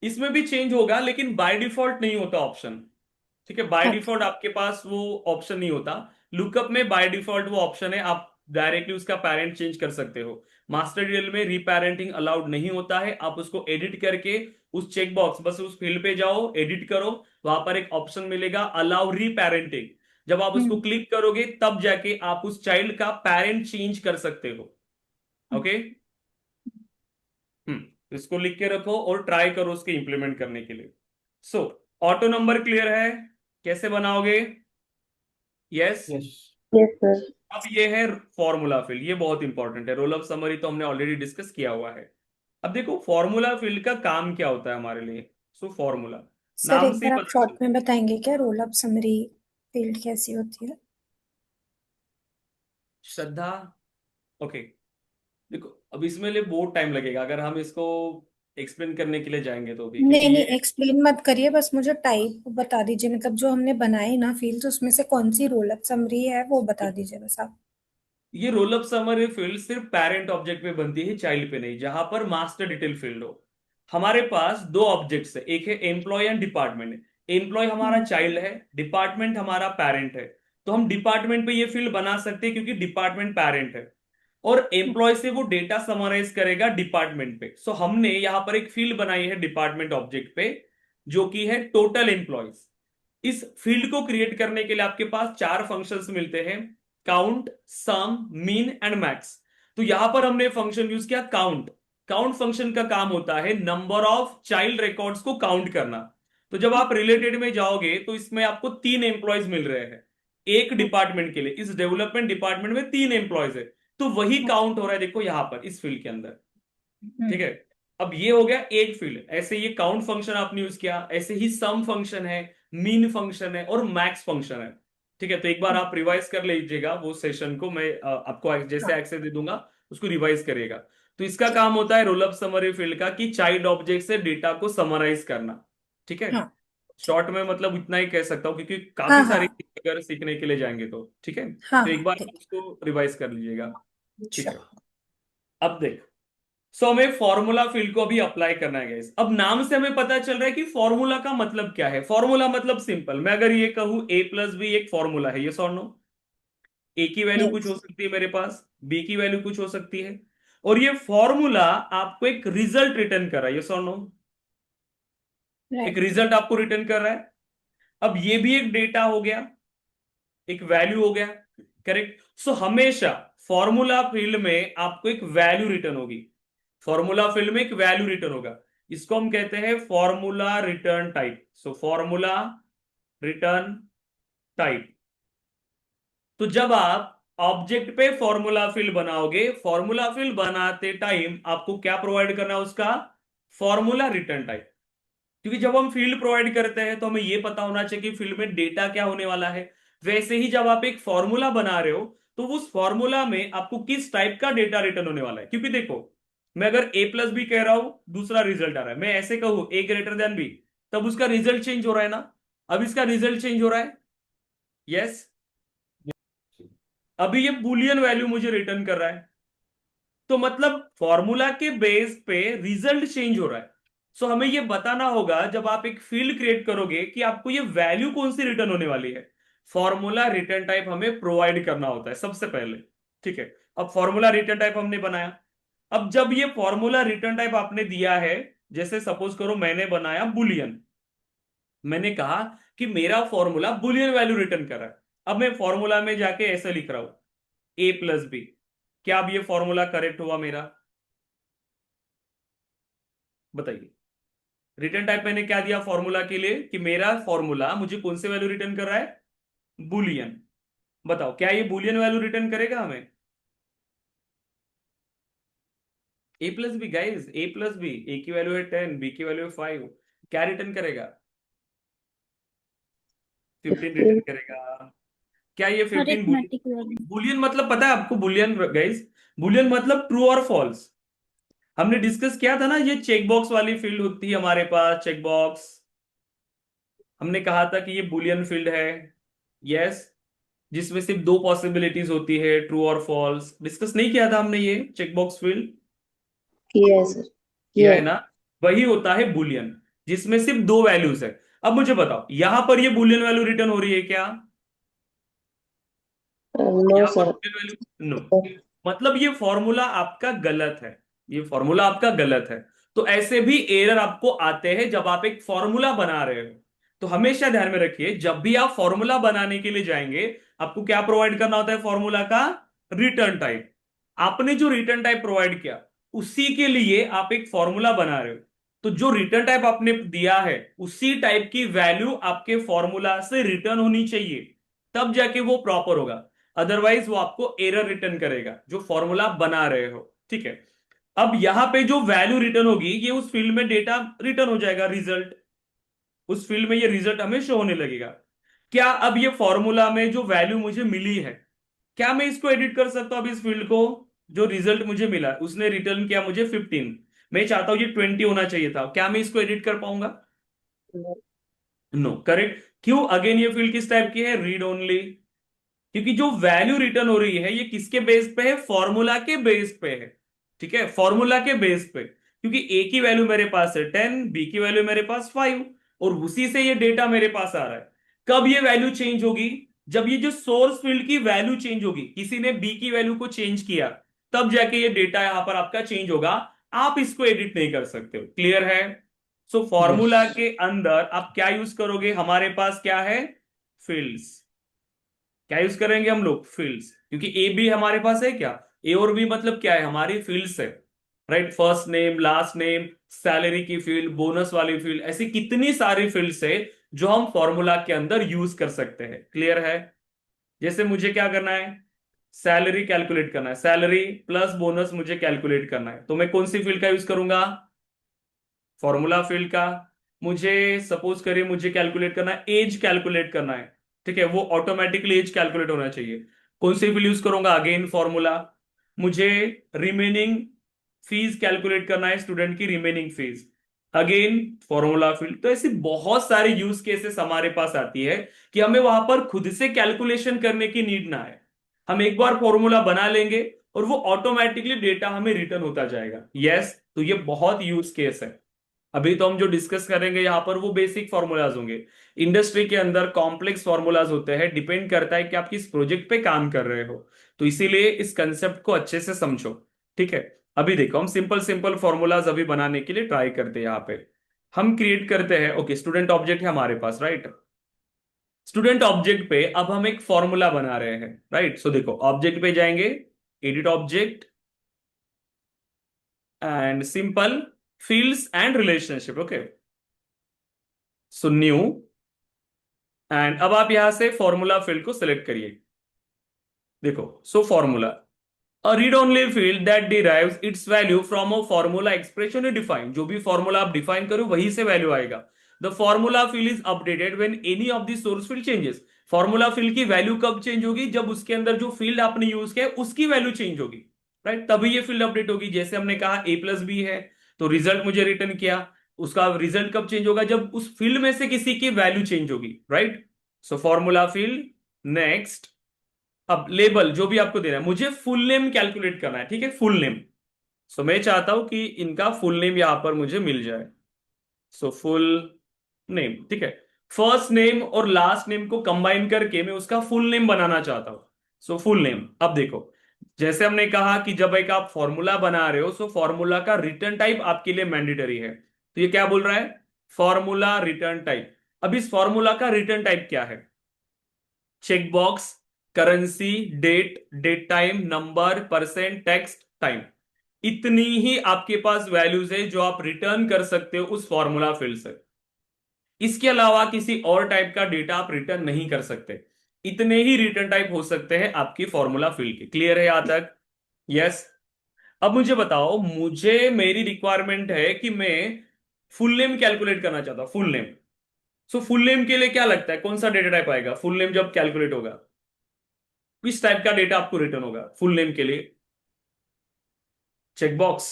इसमें भी चेंज होगा लेकिन बाय डिफॉल्ट नहीं होता ऑप्शन, ठीक है। Bye okay. डिफॉल्ट आपके पास वो ऑप्शन नहीं होता। लुकअप में बाय डिफॉल्ट वो ऑप्शन है, आप डायरेक्टली उसका पेरेंट चेंज कर सकते हो। मास्टर डिटेल में रीपेरेंटिंग अलाउड नहीं होता है, आप उसको एडिट करके उस चेक बॉक्स, बस उस फील्ड पे जाओ, एडिट करो, वहां पर एक ऑप्शन मिलेगा अलाउ रीपेरेंटिंग। जब आप उसको क्लिक करोगे तब जाके आप उस चाइल्ड का पेरेंट चेंज कर सकते हो, ओके। इसको लिख के रखो और ट्राई करो उसके इंप्लीमेंट करने के लिए। सो ऑटो नंबर क्लियर है, कैसे बनाओगे? यस। यस। Yes sir. अब ये है फॉर्मूला फील्ड, ये बहुत इंपॉर्टेंट है। रोल ऑफ समरी तो हमने ऑलरेडी डिस्कस किया हुआ है। अब देखो फॉर्मूला फील्ड का काम क्या होता है हमारे लिए। सो फॉर्मूला, सर, नाम एक से ही बार आप पता शॉर्ट चलता में बताएंगे क्या रोल अप समरी फील्ड कैसी होती है? है। श्रद्धा, ओके, देखो अब इसमें लिए बहुत टाइम लगेगा, अगर हम इसको एक्सप्लेन करने के लिए जाएंगे तो भी, नहीं क्योंकि नहीं, ये एक्सप्लेन मत करिए, बस मुझे टाइप बता दीजिए, मतलब जो हमने बनाए ना फील्ड्स, उसमें से कौन सी रोल अप समरी है वो बता दीजिए बस आप। ये रोल अप समरी फील्ड सिर्फ पेरेंट ऑब्जेक्ट पे बनती है, चाइल्ड पे नहीं, जहां पर मास्टर डिटेल फील्ड हो। हमारे पास दो ऑब्जेक्ट्स है, एक है एम्प्लॉय एंड डिपार्टमेंट। एम्प्लॉय हमारा हम्म, चाइल्ड है, डिपार्टमेंट हमारा पेरेंट है। तो हम डिपार्टमेंट पे ये फील्ड बना सकते हैं क्योंकि डिपार्टमेंट पेरेंट है, और एम्प्लॉय से वो डेटा समराइज करेगा डिपार्टमेंट पे। सो हमने यहां पर एक फील्ड बनाई है डिपार्टमेंट ऑब्जेक्ट पे, जो कि है टोटल एम्प्लॉयज। इस फील्ड को क्रिएट करने के लिए आपके पास चार फंक्शंस मिलते हैं, count, sum, mean and max. तो यहां पर हमने फंक्शन यूज किया काउंट। काउंट फंक्शन का काम होता है नंबर ऑफ चाइल्ड रिकॉर्ड्स को काउंट करना। तो जब आप रिलेटेड में जाओगे तो इसमें आपको तीन एम्प्लॉयज मिल रहे हैं एक डिपार्टमेंट के लिए। इस डेवलपमेंट डिपार्टमेंट में तीन एम्प्लॉयज है, तो वही काउंट हो रहा है, देखो यहां पर इस फील्ड के अंदर। ठीक है, अब ये हो गया एक फील्ड। ऐसे ये काउंट फंक्शन आपने यूज किया, ऐसे ही सम फंक्शन है, मीन फंक्शन है और मैक्स फंक्शन है। ठीक है, तो एक बार आप रिवाइज कर लीजिएगा वो सेशन को, मैं आपको जैसे एक्सेस दे दूंगा उसको रिवाइज करिएगा। तो इसका काम होता है रोल अप समरी फील्ड का कि चाइल्ड ऑब्जेक्ट से डेटा को समराइज करना। ठीक है, हाँ शॉर्ट में मतलब इतना ही कह सकता हूँ क्योंकि हाँ काफी सारी हाँ चीजें अगर सीखने के लिए जाएंगे तो। ठीक है, हाँ तो एक हाँ बार ठीक। उसको रिवाइज कर लीजिएगा। ठीक है, अच्छा, अब देख, सो हमें फॉर्मूला फील्ड को अभी अप्लाई करना है गाइस। अब नाम से हमें पता चल रहा है कि फॉर्मूला का मतलब क्या है। फॉर्मूला मतलब सिंपल, मैं अगर ये कहूं ए प्लस बी एक फॉर्मूला है, ये सॉर नो। ए की वैल्यू कुछ यस, हो सकती है मेरे पास, बी की वैल्यू कुछ हो सकती है, और ये फॉर्मूला आपको एक रिजल्ट रिटर्न कर रहा है, ये सॉर नो। एक राइट। रिजल्ट आपको रिटर्न कर रहा है। अब ये भी एक डेटा हो गया, एक वैल्यू हो गया, करेक्ट। सो हमेशा फॉर्मूला फील्ड में आपको एक वैल्यू रिटर्न होगी। फॉर्मूला फील्ड में एक वैल्यू रिटर्न होगा, इसको हम कहते हैं formula return type. So formula return type. तो जब आप ऑब्जेक्ट पे फॉर्मूला फील्ड बनाओगे, फॉर्मूला फील्ड बनाते टाइम आपको क्या प्रोवाइड करना है, उसका फॉर्मूला रिटर्न टाइप। क्योंकि जब हम फील्ड प्रोवाइड करते हैं तो हमें यह पता होना चाहिए कि फील्ड में डेटा क्या होने वाला है। वैसे ही जब आप एक फॉर्मूला बना रहे हो तो उस फॉर्मूला में आपको किस टाइप का डेटा रिटर्न होने वाला है। क्योंकि देखो, मैं अगर ए प्लस बी कह रहा हूं, दूसरा रिजल्ट आ रहा है, मैं ऐसे कहूं ए ग्रेटर देन बी, तब उसका रिजल्ट चेंज हो रहा है ना। अब इसका रिजल्ट चेंज हो रहा है, यस। अभी ये बुलियन वैल्यू मुझे रिटर्न कर रहा है, तो मतलब फॉर्मूला के बेस पे रिजल्ट चेंज हो रहा है। सो हमें ये बताना होगा जब आप एक फील्ड क्रिएट करोगे कि आपको ये वैल्यू कौन सी रिटर्न होने वाली है। फॉर्मूला रिटर्न टाइप हमें प्रोवाइड करना होता है सबसे पहले। ठीक है, अब फॉर्मूला रिटर्न टाइप हमने बनाया। अब जब ये फॉर्मूला रिटर्न टाइप आपने दिया है, जैसे सपोज करो मैंने बनाया बुलियन, मैंने कहा कि मेरा फॉर्मूला बुलियन वैल्यू रिटर्न कर रहा है। अब मैं फॉर्मूला में जाके ऐसे लिख रहा हूं, ए प्लस बी। क्या अब ये फॉर्मूला करेक्ट हुआ मेरा? बताइए। रिटर्न टाइप मैंने क्या दिया फॉर्मूला के लिए कि मेरा फॉर्मूला मुझे कौन से वैल्यू रिटर्न कर रहा है, बुलियन। बताओ क्या ये बुलियन वैल्यू रिटर्न करेगा हमें? ए plus be guys, A plus B, ए की वैल्यू है 10, बी की वैल्यू है 5, क्या रिटर्न करेगा? 15 रिटर्न 15. करेगा। क्या ये 15 बुलियन? Arithmetic value. बुलियन मतलब पता है आपको बुलियन गाइज? बुलियन मतलब ट्रू और फॉल्स। हमने डिस्कस किया था ना, ये चेक बॉक्स वाली फील्ड होती है हमारे पास, चेक बॉक्स। हमने कहा था कि ये बुलियन फील्ड है, यस, जिसमें सिर्फ दो पॉसिबिलिटीज होती है, ट्रू और फॉल्स। डिस्कस नहीं किया था हमने ये check box field? Yes, sir. किया है Yes. ना। वही होता है बुलियन, जिसमें सिर्फ दो वैल्यूज है। अब मुझे बताओ यहां पर ये बुलियन वैल्यू रिटर्न हो रही है क्या? No, यहां पर sir. बुलियन वैल्यू नो, मतलब ये फॉर्मूला आपका गलत है। ये फॉर्मूला आपका गलत है। तो ऐसे भी एरर आपको आते हैं जब आप एक फॉर्मूला बना रहे हो। तो हमेशा ध्यान में रखिए, जब भी आप फॉर्मूला बनाने के लिए जाएंगे आपको क्या प्रोवाइड करना होता है, फॉर्मूला का रिटर्न टाइप। आपने जो रिटर्न टाइप प्रोवाइड किया उसी के लिए आप एक फॉर्मूला बना रहे हो। तो जो रिटर्न टाइप आपने दिया है उसी टाइप की वैल्यू आपके फॉर्मूला से रिटर्न होनी चाहिए, तब जाके वो प्रॉपर होगा। अदरवाइज वो आपको एरर रिटर्न करेगा जो फॉर्मूला बना रहे हो। ठीक है, अब यहां पे जो वैल्यू रिटर्न होगी ये उस फील्ड में डेटा रिटर्न हो जाएगा, रिजल्ट। उस फील्ड में ये रिजल्ट हमें शो होने लगेगा। क्या अब ये फॉर्मूला में जो वैल्यू मुझे मिली है, क्या मैं इसको एडिट कर सकता हूं अब इस फील्ड को? जो रिजल्ट मुझे मिला, उसने रिटर्न किया मुझे 15, मैं चाहता हूं ये 20 होना चाहिए था, क्या मैं इसको एडिट कर पाऊंगा? No, correct. क्यों? अगेन ये फील्ड किस टाइप की है? Read only. क्योंकि जो वैल्यू रिटर्न हो रही है ये किसके बेस पे है? फॉर्मूला के बेस पे है। ठीक है, फॉर्मूला के बेस पे, क्योंकि ए की वैल्यू मेरे पास है 10, बी की वैल्यू मेरे पास 5, और उसी से ये डेटा मेरे पास आ रहा है। कब ये वैल्यू चेंज होगी? जब ये जो सोर्स फील्ड की वैल्यू चेंज होगी, किसी ने बी की वैल्यू को चेंज किया, तब जाके ये डेटा यहां पर आपका चेंज होगा। आप इसको एडिट नहीं कर सकते हो। क्लियर है? So yes. फॉर्मूला के अंदर आप क्या यूज करोगे? हमारे पास क्या है? फील्ड्स। क्या यूज करेंगे हम लोग? फील्ड्स। क्योंकि ए बी हमारे पास है क्या? ए और बी मतलब क्या है? हमारी फील्ड्स है, right? First name, last name, salary की फील्ड, बोनस वाली फील्ड, ऐसी कितनी सारी फील्ड्स है जो हम फॉर्मूला के अंदर यूज कर सकते हैं। क्लियर है? जैसे मुझे क्या करना है? सैलरी कैलकुलेट करना है, सैलरी प्लस बोनस मुझे कैलकुलेट करना है, तो मैं कौन सी फील्ड का यूज करूंगा? फॉर्मूला फील्ड का। मुझे सपोज करिए मुझे कैलकुलेट करना है, एज कैलकुलेट करना है, ठीक है, वो ऑटोमेटिकली एज कैलकुलेट होना चाहिए। कौन सी फील्ड यूज करूंगा? Again formula. मुझे रिमेनिंग फीस कैलकुलेट करना है, स्टूडेंट की remaining fees, again formula field. तो ऐसी बहुत सारी यूज केसेस हमारे पास आती है कि हमें वहां पर खुद से कैलकुलेशन करने की नीड ना है। हम एक बार फॉर्मूला बना लेंगे और वो ऑटोमेटिकली डेटा हमें रिटर्न होता जाएगा। यस, तो ये बहुत यूज केस है। अभी तो हम जो डिस्कस करेंगे यहां पर वो बेसिक फॉर्मूलाज होंगे। इंडस्ट्री के अंदर कॉम्प्लेक्स फॉर्मूलाज होते हैं, डिपेंड करता है कि आप किस प्रोजेक्ट पे काम कर रहे हो। तो इसीलिए इस कंसेप्ट को अच्छे से समझो। ठीक है, अभी देखो हम सिंपल सिंपल फॉर्मूलाज अभी बनाने के लिए ट्राई करते हैं। यहाँ पे हम क्रिएट करते हैं, ओके, स्टूडेंट ऑब्जेक्ट है हमारे पास, राइट? स्टूडेंट ऑब्जेक्ट पे अब हम एक फॉर्मूला बना रहे हैं, राइट? सो देखो, ऑब्जेक्ट पे जाएंगे, edit object, and simple fields and relationship. Okay, so new, and अब आप यहां से फॉर्मूला फील्ड को सिलेक्ट करिए। देखो, so formula, a read only field that derives it's value from a formula expression you define. जो भी फॉर्मूला आप डिफाइन करो वहीं से वैल्यू आएगा। The formula field is updated when any of the source field changes. Formula field की वैल्यू कब चेंज होगी? जब उसके अंदर जो फील्ड आपने यूज किया है उसकी वैल्यू चेंज होगी, राइट? तभी ये फील्ड अपडेट होगी। जैसे हमने कहा ए प्लस बी है, तो रिजल्ट मुझे रिटर्न किया, उसका रिजल्ट कब चेंज होगा? जब उस फील्ड में से किसी की वैल्यू चेंज होगी, right? So formula field, next. अब लेबल जो भी आपको देना है, मुझे फुल नेम कैलकुलेट करना है, ठीक है, फुल नेम। सो मैं चाहता हूं कि इनका फुल नेम यहां पर मुझे मिल जाए। सो फुल नेम, ठीक है। फर्स्ट नेम और लास्ट नेम को कंबाइन करके मैं उसका फुल नेम बनाना चाहता हूं। So full name. अब देखो, जैसे हमने कहा कि जब एक आप फॉर्मूला बना रहे हो, सो फॉर्मूला का रिटर्न टाइप आपके लिए मैंडेटरी है। तो ये क्या बोल रहा है? Formula return type. अब इस फॉर्मूला का रिटर्न टाइप क्या है? Checkbox, currency, date, date time, number, percent, text, time. इतनी ही आपके पास वैल्यूज है जो आप रिटर्न कर सकते हो उस फॉर्मूला फील्ड से। इसके अलावा किसी और टाइप का डेटा आप रिटर्न नहीं कर सकते। इतने ही रिटर्न टाइप हो सकते हैं आपकी फॉर्मूला फील्ड के। क्लियर है यहां तक? यस। अब मुझे बताओ, मुझे मेरी रिक्वायरमेंट है कि मैं फुल नेम कैलकुलेट करना चाहता हूं, full name. So full name के लिए क्या लगता है, कौन सा डेटा टाइप आएगा फुल नेम जब कैलकुलेट होगा? किस टाइप का डेटा आपको रिटर्न होगा फुल नेम के लिए? चेकबॉक्स,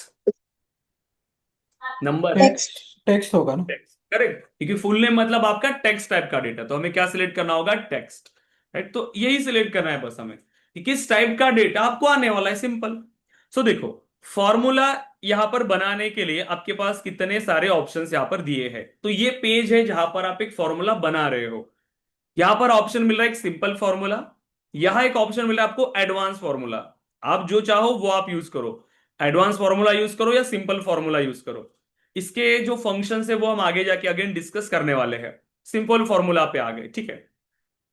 नंबर, टेक्स्ट टेक्स्ट होगा ना? Text, correct. क्योंकि फुल नेम मतलब आपका टेक्स्ट टाइप का डेटा, तो हमें क्या सिलेक्ट करना होगा? Text, right? तो यही सिलेक्ट करना है बस हमें कि किस टाइप का डेटा आपको आने वाला है, सिंपल। सो देखो, फॉर्मूला यहां पर बनाने के लिए आपके पास कितने सारे ऑप्शंस यहां पर दिए हैं। तो ये पेज है जहां पर आप एक फॉर्मूला बना रहे हो। यहां पर ऑप्शन मिल रहा है एक सिंपल फॉर्मूला, यहां एक ऑप्शन मिल रहा है आपको एडवांस फॉर्मूला। आप जो चाहो वो आप यूज करो, एडवांस फॉर्मूला यूज करो या सिंपल फॉर्मूला यूज करो। इसके जो फंक्शंस है वो हम आगे जाके अगेन डिस्कस करने वाले हैं। सिंपल फॉर्मूला पे आ गए, ठीक है।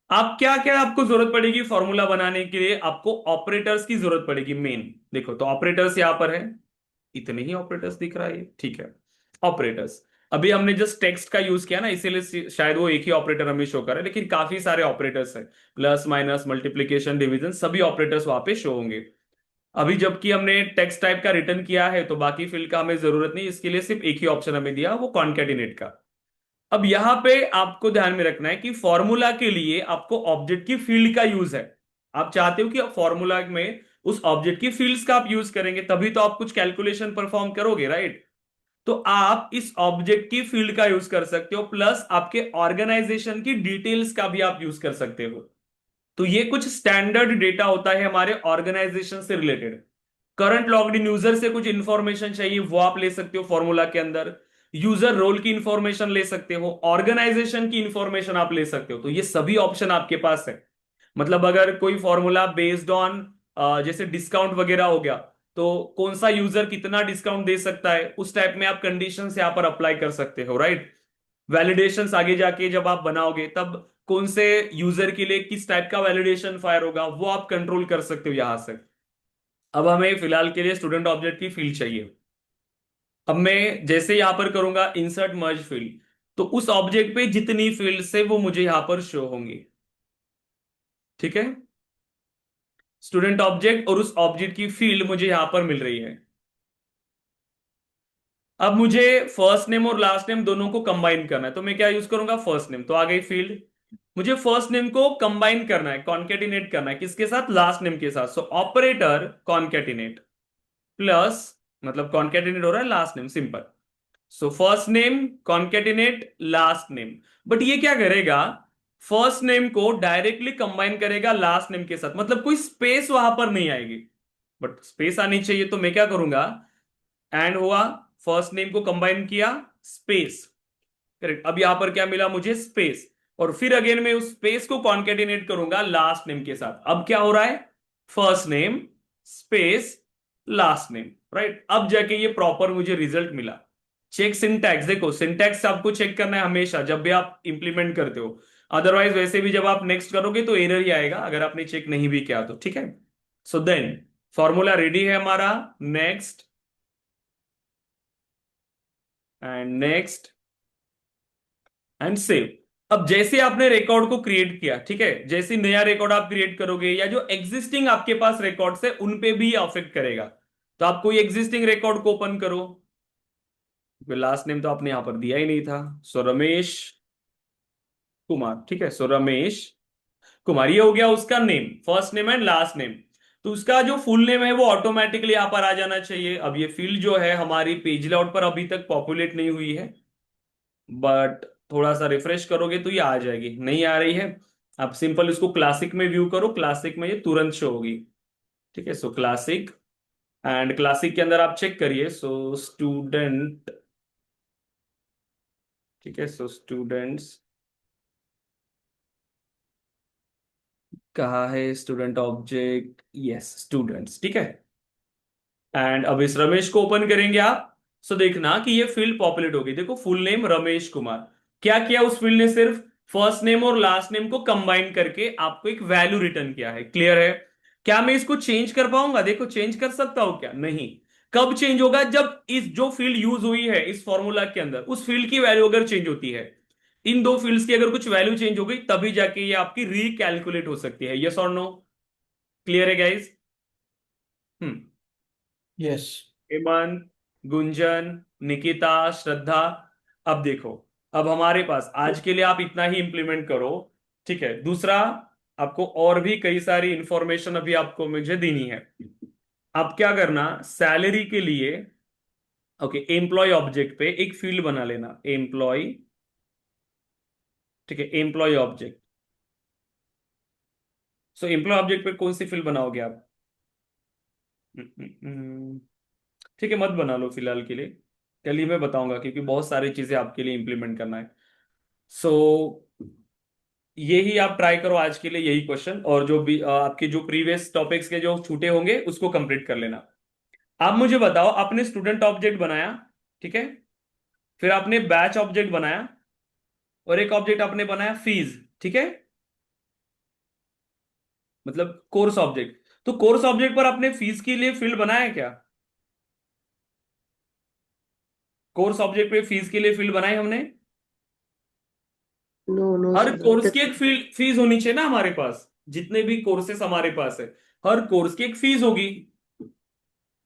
आप क्या क्या आपको जरूरत पड़ेगी फॉर्मूला बनाने के लिए? आपको ऑपरेटर्स की जरूरत पड़ेगी मेन। देखो, तो ऑपरेटर्स यहां पर है, इतने ही ऑपरेटर्स दिख रहा है ये, ठीक है। ऑपरेटर्स, अभी हमने जस्ट टेक्स्ट का यूज किया ना, इसीलिए शायद वो एक ही ऑपरेटर हमें शो कर रहा है, लेकिन काफी सारे ऑपरेटर्स हैं। प्लस, माइनस, मल्टीप्लीकेशन, डिवीजन, सभी ऑपरेटर्स वहां पे शो होंगे। अभी जबकि हमने टेक्स्ट टाइप का रिटर्न किया है तो बाकी फील्ड का हमें जरूरत नहीं, इसके लिए सिर्फ एक ही ऑप्शन हमें दिया, वो कॉन्केटिनेट का। अब यहां पे आपको ध्यान में रखना है कि फॉर्मूला के लिए आपको ऑब्जेक्ट की फील्ड का यूज है। आप चाहते हो कि फॉर्मूला में उस ऑब्जेक्ट की फील्ड्स का आप यूज करेंगे, तभी तो आप कुछ कैलकुलेशन परफॉर्म करोगे, राइट? तो आप इस ऑब्जेक्ट की फील्ड का यूज कर सकते हो, प्लस आपके ऑर्गेनाइजेशन की डिटेल्स का भी आप यूज कर सकते हो। तो ये कुछ स्टैंडर्ड डेटा होता है हमारे ऑर्गेनाइजेशन से related. Current logged in user से कुछ इंफॉर्मेशन चाहिए, वो आप ले सकते हो फॉर्मूला के अंदर। यूजर रोल की इंफॉर्मेशन ले सकते हो, ऑर्गेनाइजेशन की इंफॉर्मेशन आप ले सकते हो। तो ये सभी ऑप्शन आपके पास है। मतलब अगर कोई फॉर्मूला बेस्ड ऑन जैसे डिस्काउंट वगैरह हो गया, तो कौन सा यूजर कितना डिस्काउंट दे सकता है, उस टाइप में आप कंडीशंस यहाँ पर अप्लाई कर सकते हो, राइट। वैलिडेशंस आगे जाके जब आप बनाओगे, तब कौन से यूजर के लिए किस टाइप का वैलिडेशन फायर होगा, वो आप कंट्रोल कर सकते हो यहां से। अब हमें फिलहाल के लिए स्टूडेंट ऑब्जेक्ट की फील्ड चाहिए। अब मैं जैसे यहां पर करूंगा इंसर्ट मर्ज फील्ड, तो उस ऑब्जेक्ट पे जितनी फील्ड है वो मुझे यहां पर शो होंगी। ठीक है, स्टूडेंट ऑब्जेक्ट और उस ऑब्जेक्ट की फील्ड मुझे यहां पर मिल रही है। अब मुझे फर्स्ट नेम और लास्ट नेम दोनों को कंबाइन करना है, तो मैं क्या यूज करूंगा, फर्स्ट नेम। तो आ गई फील्ड। मुझे फर्स्ट नेम को कंबाइन करना है, कॉन्केटिनेट करना है, किसके साथ, लास्ट नेम के साथ। सो ऑपरेटर कॉन्केटिनेट प्लस, मतलब कॉन्केटिनेट हो रहा है last name, simple. So first name concatenate last name. But ये क्या करेगा, फर्स्ट नेम को डायरेक्टली कंबाइन करेगा लास्ट नेम के साथ, मतलब कोई स्पेस वहां पर नहीं आएगी। बट स्पेस आनी चाहिए, तो मैं क्या करूंगा, एंड हुआ, फर्स्ट नेम को कंबाइन किया, स्पेस, करेक्ट। अब यहां पर क्या मिला मुझे, स्पेस। और फिर अगेन मैं उस स्पेस को कॉन्केटिनेट करूंगा लास्ट नेम के साथ। अब क्या हो रहा है, first name space last name, right. अब जाके ये प्रॉपर मुझे रिजल्ट मिला। चेक सिंटैक्स, देखो सिंटैक्स आपको चेक करना है हमेशा जब भी आप इंप्लीमेंट करते हो। अदरवाइज वैसे भी जब आप नेक्स्ट करोगे तो एरर ही आएगा, अगर आपने चेक नहीं भी किया तो, ठीक है। सो देन फॉर्मूला रेडी है हमारा, next and next and save. अब जैसे आपने रिकॉर्ड को क्रिएट किया, ठीक है, जैसे नया रिकॉर्ड आप क्रिएट करोगे या जो एग्जिस्टिंग आपके पास रिकॉर्ड्स है उन पे भी अफेक्ट करेगा। तो आप कोई एग्जिस्टिंग रिकॉर्ड को ओपन करो। लास्ट नेम तो आपने यहां पर दिया ही नहीं था, सो रमेश कुमार, ठीक है। सो रमेश कुमार, ये हो गया उसका name, first name and last name. तो उसका जो फुल नेम है वो ऑटोमेटिकली यहां पर आ जाना चाहिए। अब ये फील्ड जो है हमारी पेज लेआउट पर अभी तक पॉपुलेट नहीं हुई है, बट थोड़ा सा रिफ्रेश करोगे तो ये आ जाएगी। नहीं आ रही है, आप सिंपल इसको क्लासिक में व्यू करो, क्लासिक में ये तुरंत शो होगी। ठीक है, सो क्लासिक, एंड क्लासिक के अंदर आप चेक करिए, सो स्टूडेंट, ठीक है, सो स्टूडेंट्स कहाँ है, स्टूडेंट ऑब्जेक्ट, यस स्टूडेंट्स, ठीक है। एंड अब इस रमेश को ओपन करेंगे आप, सो देखना कि ये फील्ड पॉपुलेट होगी। देखो फुल नेम रमेश कुमार, क्या किया उस फील्ड ने, सिर्फ फर्स्ट नेम और लास्ट नेम को कंबाइन करके आपको एक वैल्यू रिटर्न किया है। क्लियर है। क्या मैं इसको चेंज कर पाऊंगा, देखो चेंज कर सकता हूं क्या, नहीं। कब चेंज होगा, जब इस जो फील्ड यूज हुई है इस फॉर्मूला के अंदर, उस फील्ड की वैल्यू अगर चेंज होती है, इन दो फील्ड्स की अगर कुछ वैल्यू चेंज हो गई, तभी जाके ये आपकी रिकैलकुलेट हो सकती है। यस और नो, क्लियर है गाइज। हम्म। यस। हेमंत, गुंजन, निकिता, श्रद्धा। अब देखो, अब हमारे पास आज के लिए आप इतना ही इंप्लीमेंट करो, ठीक है। दूसरा, आपको और भी कई सारी इंफॉर्मेशन अभी आपको मुझे देनी है। आप क्या करना, सैलरी के लिए, ओके, एम्प्लॉय ऑब्जेक्ट पे एक फील्ड बना लेना, एम्प्लॉय, ठीक है, एम्प्लॉय ऑब्जेक्ट। सो एम्प्लॉय ऑब्जेक्ट पे कौन सी फील्ड बनाओगे आप, ठीक है, मत बना लो फिलहाल के लिए, कल ही मैं बताऊंगा, क्योंकि बहुत सारी चीजें आपके लिए इंप्लीमेंट करना है। सो यही आप ट्राई करो आज के लिए, यही क्वेश्चन, और जो भी आपके जो प्रीवियस टॉपिक्स के जो छूटे होंगे उसको कंप्लीट कर लेना। आप मुझे बताओ, आपने स्टूडेंट ऑब्जेक्ट बनाया, ठीक है, फिर आपने बैच ऑब्जेक्ट बनाया, और एक ऑब्जेक्ट आपने बनाया फीस, ठीक है, मतलब कोर्स ऑब्जेक्ट। तो कोर्स ऑब्जेक्ट पर आपने फीस के लिए फील्ड बनाया है क्या, कोर्स ऑब्जेक्ट पे फीस के लिए फील्ड बनाई हमने। No, no, हर sir. कोर्स की एक फीस होनी चाहिए ना हमारे पास, जितने भी कोर्सेस हमारे पास है, हर कोर्स की एक फीस होगी।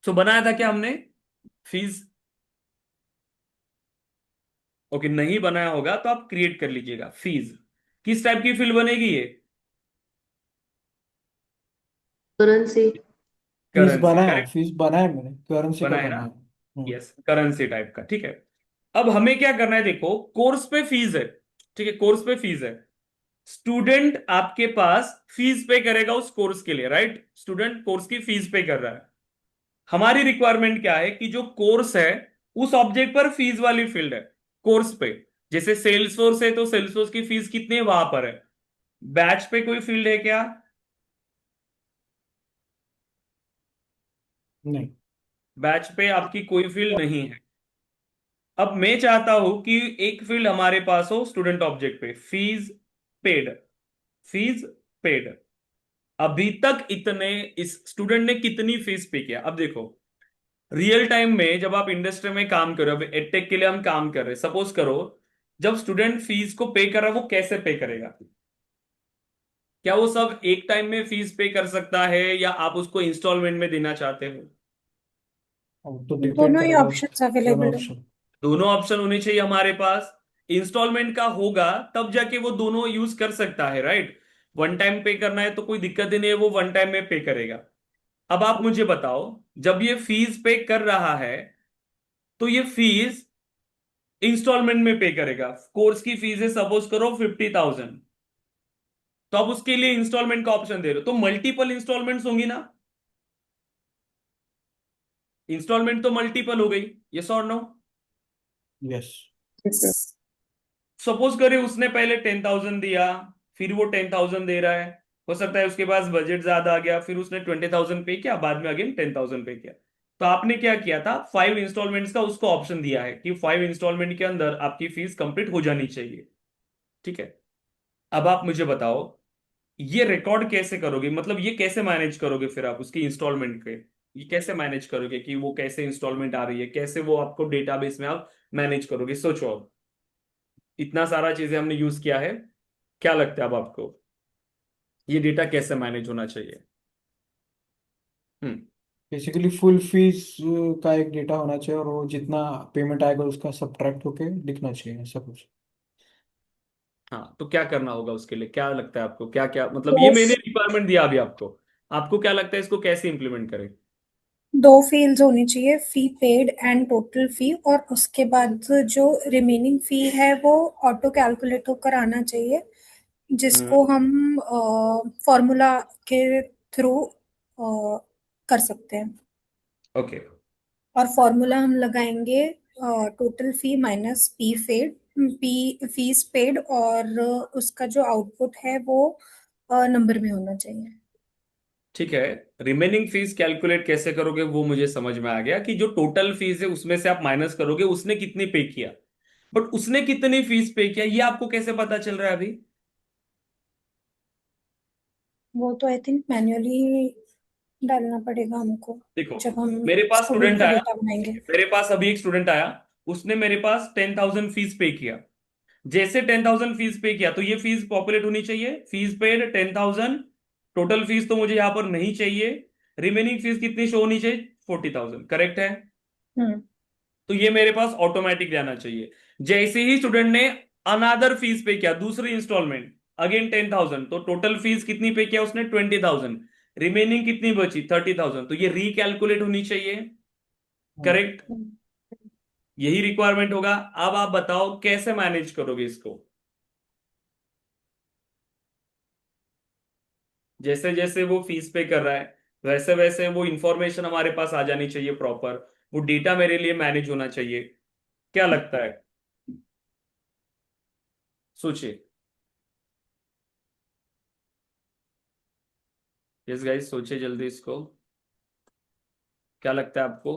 तो बनाया था क्या हमने, फीस। ओके, नहीं बनाया होगा तो आप क्रिएट कर लीजिएगा फीस। किस टाइप की फील्ड बनेगी ये, Currency. फीस करेंसी, बनाया, करेक्ट, फीस बनाया मैंने, करेंसी का बनाया ना। बनाया। यस, करेंसी टाइप का, ठीक है। अब हमें क्या करना है, देखो कोर्स पे फीस है, ठीक है, कोर्स पे फीस है। स्टूडेंट आपके पास फीस पे करेगा उस कोर्स के लिए, राइट, स्टूडेंट कोर्स की फीस पे कर रहा है। हमारी रिक्वायरमेंट क्या है कि जो कोर्स है उस ऑब्जेक्ट पर फीस वाली फील्ड है कोर्स पे। जैसे सेल्सफोर्स है तो सेल्सफोर्स की फीस कितनी है वहां पर है। बैच पे कोई फील्ड है क्या? नहीं। बैच पे आपकी कोई फील्ड नहीं है। अब मैं चाहता हूं कि एक फील्ड हमारे पास हो स्टूडेंट ऑब्जेक्ट पे, फीस पेड, फीस पेड। अभी तक इतने इस स्टूडेंट ने कितनी फीस पे किया, अब देखो रियल टाइम में जब आप इंडस्ट्री में काम कर रहे हो, एडटेक के लिए हम काम कर रहे हैं, सपोज करो जब स्टूडेंट फीस को पे कर रहा है वो कैसे पे करेगा? क्या वो सब एक टाइम में फीस पे कर सकता है या आप उसको इंस्टॉलमेंट में देना चाहते हो? अब तो डिपेंड दोनों ही करेगा, ऑप्शंस दोनों अवेलेबल है। ऑप्शन। दोनों ऑप्शन होने चाहिए हमारे पास। इंस्टॉलमेंट का होगा तब जाके वो दोनों यूज कर सकता है, राइट। वन टाइम पे करना है तो कोई दिक्कत ही नहीं है, वो वन टाइम में पे करेगा। अब आप मुझे बताओ, जब ये फीस पे कर रहा है तो ये फीस इंस्टॉलमेंट में पे करेगा। कोर्स की फीस है सपोज करो 50,000, तो आप उसके लिए इंस्टॉलमेंट का ऑप्शन दे रहे हो तो मल्टीपल इंस्टॉलमेंट्स होंगी ना। इंस्टॉलमेंट तो मल्टीपल हो गई, यस और नो? यस। सपोज करें उसने पहले 10,000 दिया, फिर वो 10,000 दे रहा है। हो सकता है उसके पास बजट ज्यादा आ गया, फिर उसने 20,000 पे किया, बाद में अगेन 10,000 पे किया। तो आपने क्या किया था, 5 इंस्टॉलमेंट्स का उसको ऑप्शन दिया है कि 5 इंस्टॉलमेंट के अंदर आपकी फीस कंप्लीट हो जानी चाहिए, ठीक है। अब आप मुझे बताओ ये रिकॉर्ड कैसे करोगे, मतलब ये कैसे मैनेज करोगे फिर आप उसकी इंस्टॉलमेंट के, ये कैसे मैनेज करोगे कि वो कैसे इंस्टॉलमेंट आ रही है, कैसे वो आपको डेटाबेस में आप मैनेज करोगे? सोचो, अब इतना सारा चीजें हमने यूज किया है, क्या लगता है अब आपको ये डेटा कैसे मैनेज होना चाहिए? हम्म। बेसिकली फुल फीस का एक डेटा होना चाहिए, और वो जितना पेमेंट आएगा उसका सब्ट्रैक्ट होके लिखना चाहिए, ऐसा कुछ। हाँ, तो क्या करना होगा उसके लिए, क्या लगता है आपको, क्या क्या मतलब, ये दो मैंने रिक्वायरमेंट दिया अभी आपको, आपको क्या लगता है इसको कैसे इंप्लीमेंट करें? दो फील्ड्स होनी चाहिए, fee paid and total fee, और उसके बाद जो रिमेनिंग फी है वो ऑटो कैलकुलेट होकर आना चाहिए, हम्म। जिसको हम फॉर्मूला के थ्रू कर सकते हैं। ओके। और फॉर्मूला हम लगाएंगे total fee minus P paid, P fees paid, और उसका जो आउटपुट है वो नंबर में होना चाहिए। ठीक है, रिमेनिंग फीस कैलकुलेट कैसे करोगे वो मुझे समझ में आ गया कि जो टोटल फीस है उसमें से आप माइनस करोगे उसने कितनी पे किया। बट उसने कितनी फीस पे किया ये आपको कैसे पता चल रहा है अभी? वो तो आई थिंक मैन्युअली डालना पड़ेगा हमको देखो, जब हम मेरे पास स्टूडेंट स्टूडेंट का आया, डेटा बनाएंगे। मेरे पास अभी एक स्टूडेंट आया, उसने मेरे पास 10,000 फीस पे किया। जैसे 10,000 फीस पे किया तो ये फीस पॉपुलेट होनी चाहिए, फीस पेड 10,000। टोटल फीस तो मुझे यहां पर नहीं चाहिए, रिमेनिंग फीस कितनी शो होनी चाहिए, 40,000, करेक्ट है। हम्म। तो ये मेरे पास ऑटोमेटिक जाना चाहिए। जैसे ही स्टूडेंट ने अनादर फीस पे किया, दूसरी इंस्टॉलमेंट, अगेन 10,000, तो टोटल फीस कितनी पे किया उसने, 20,000, रिमेनिंग कितनी बची, 30,000, तो ये रिकैलकुलेट होनी चाहिए, हाँ। करेक्ट। यही रिक्वायरमेंट होगा। अब आप बताओ कैसे मैनेज करोगे इसको? जैसे जैसे वो फीस पे कर रहा है वैसे वैसे वो इंफॉर्मेशन हमारे पास आ जानी चाहिए प्रॉपर, वो डेटा मेरे लिए मैनेज होना चाहिए। क्या लगता है, सोचिए। यस गाइस, सोचिए जल्दी इसको, क्या लगता है आपको?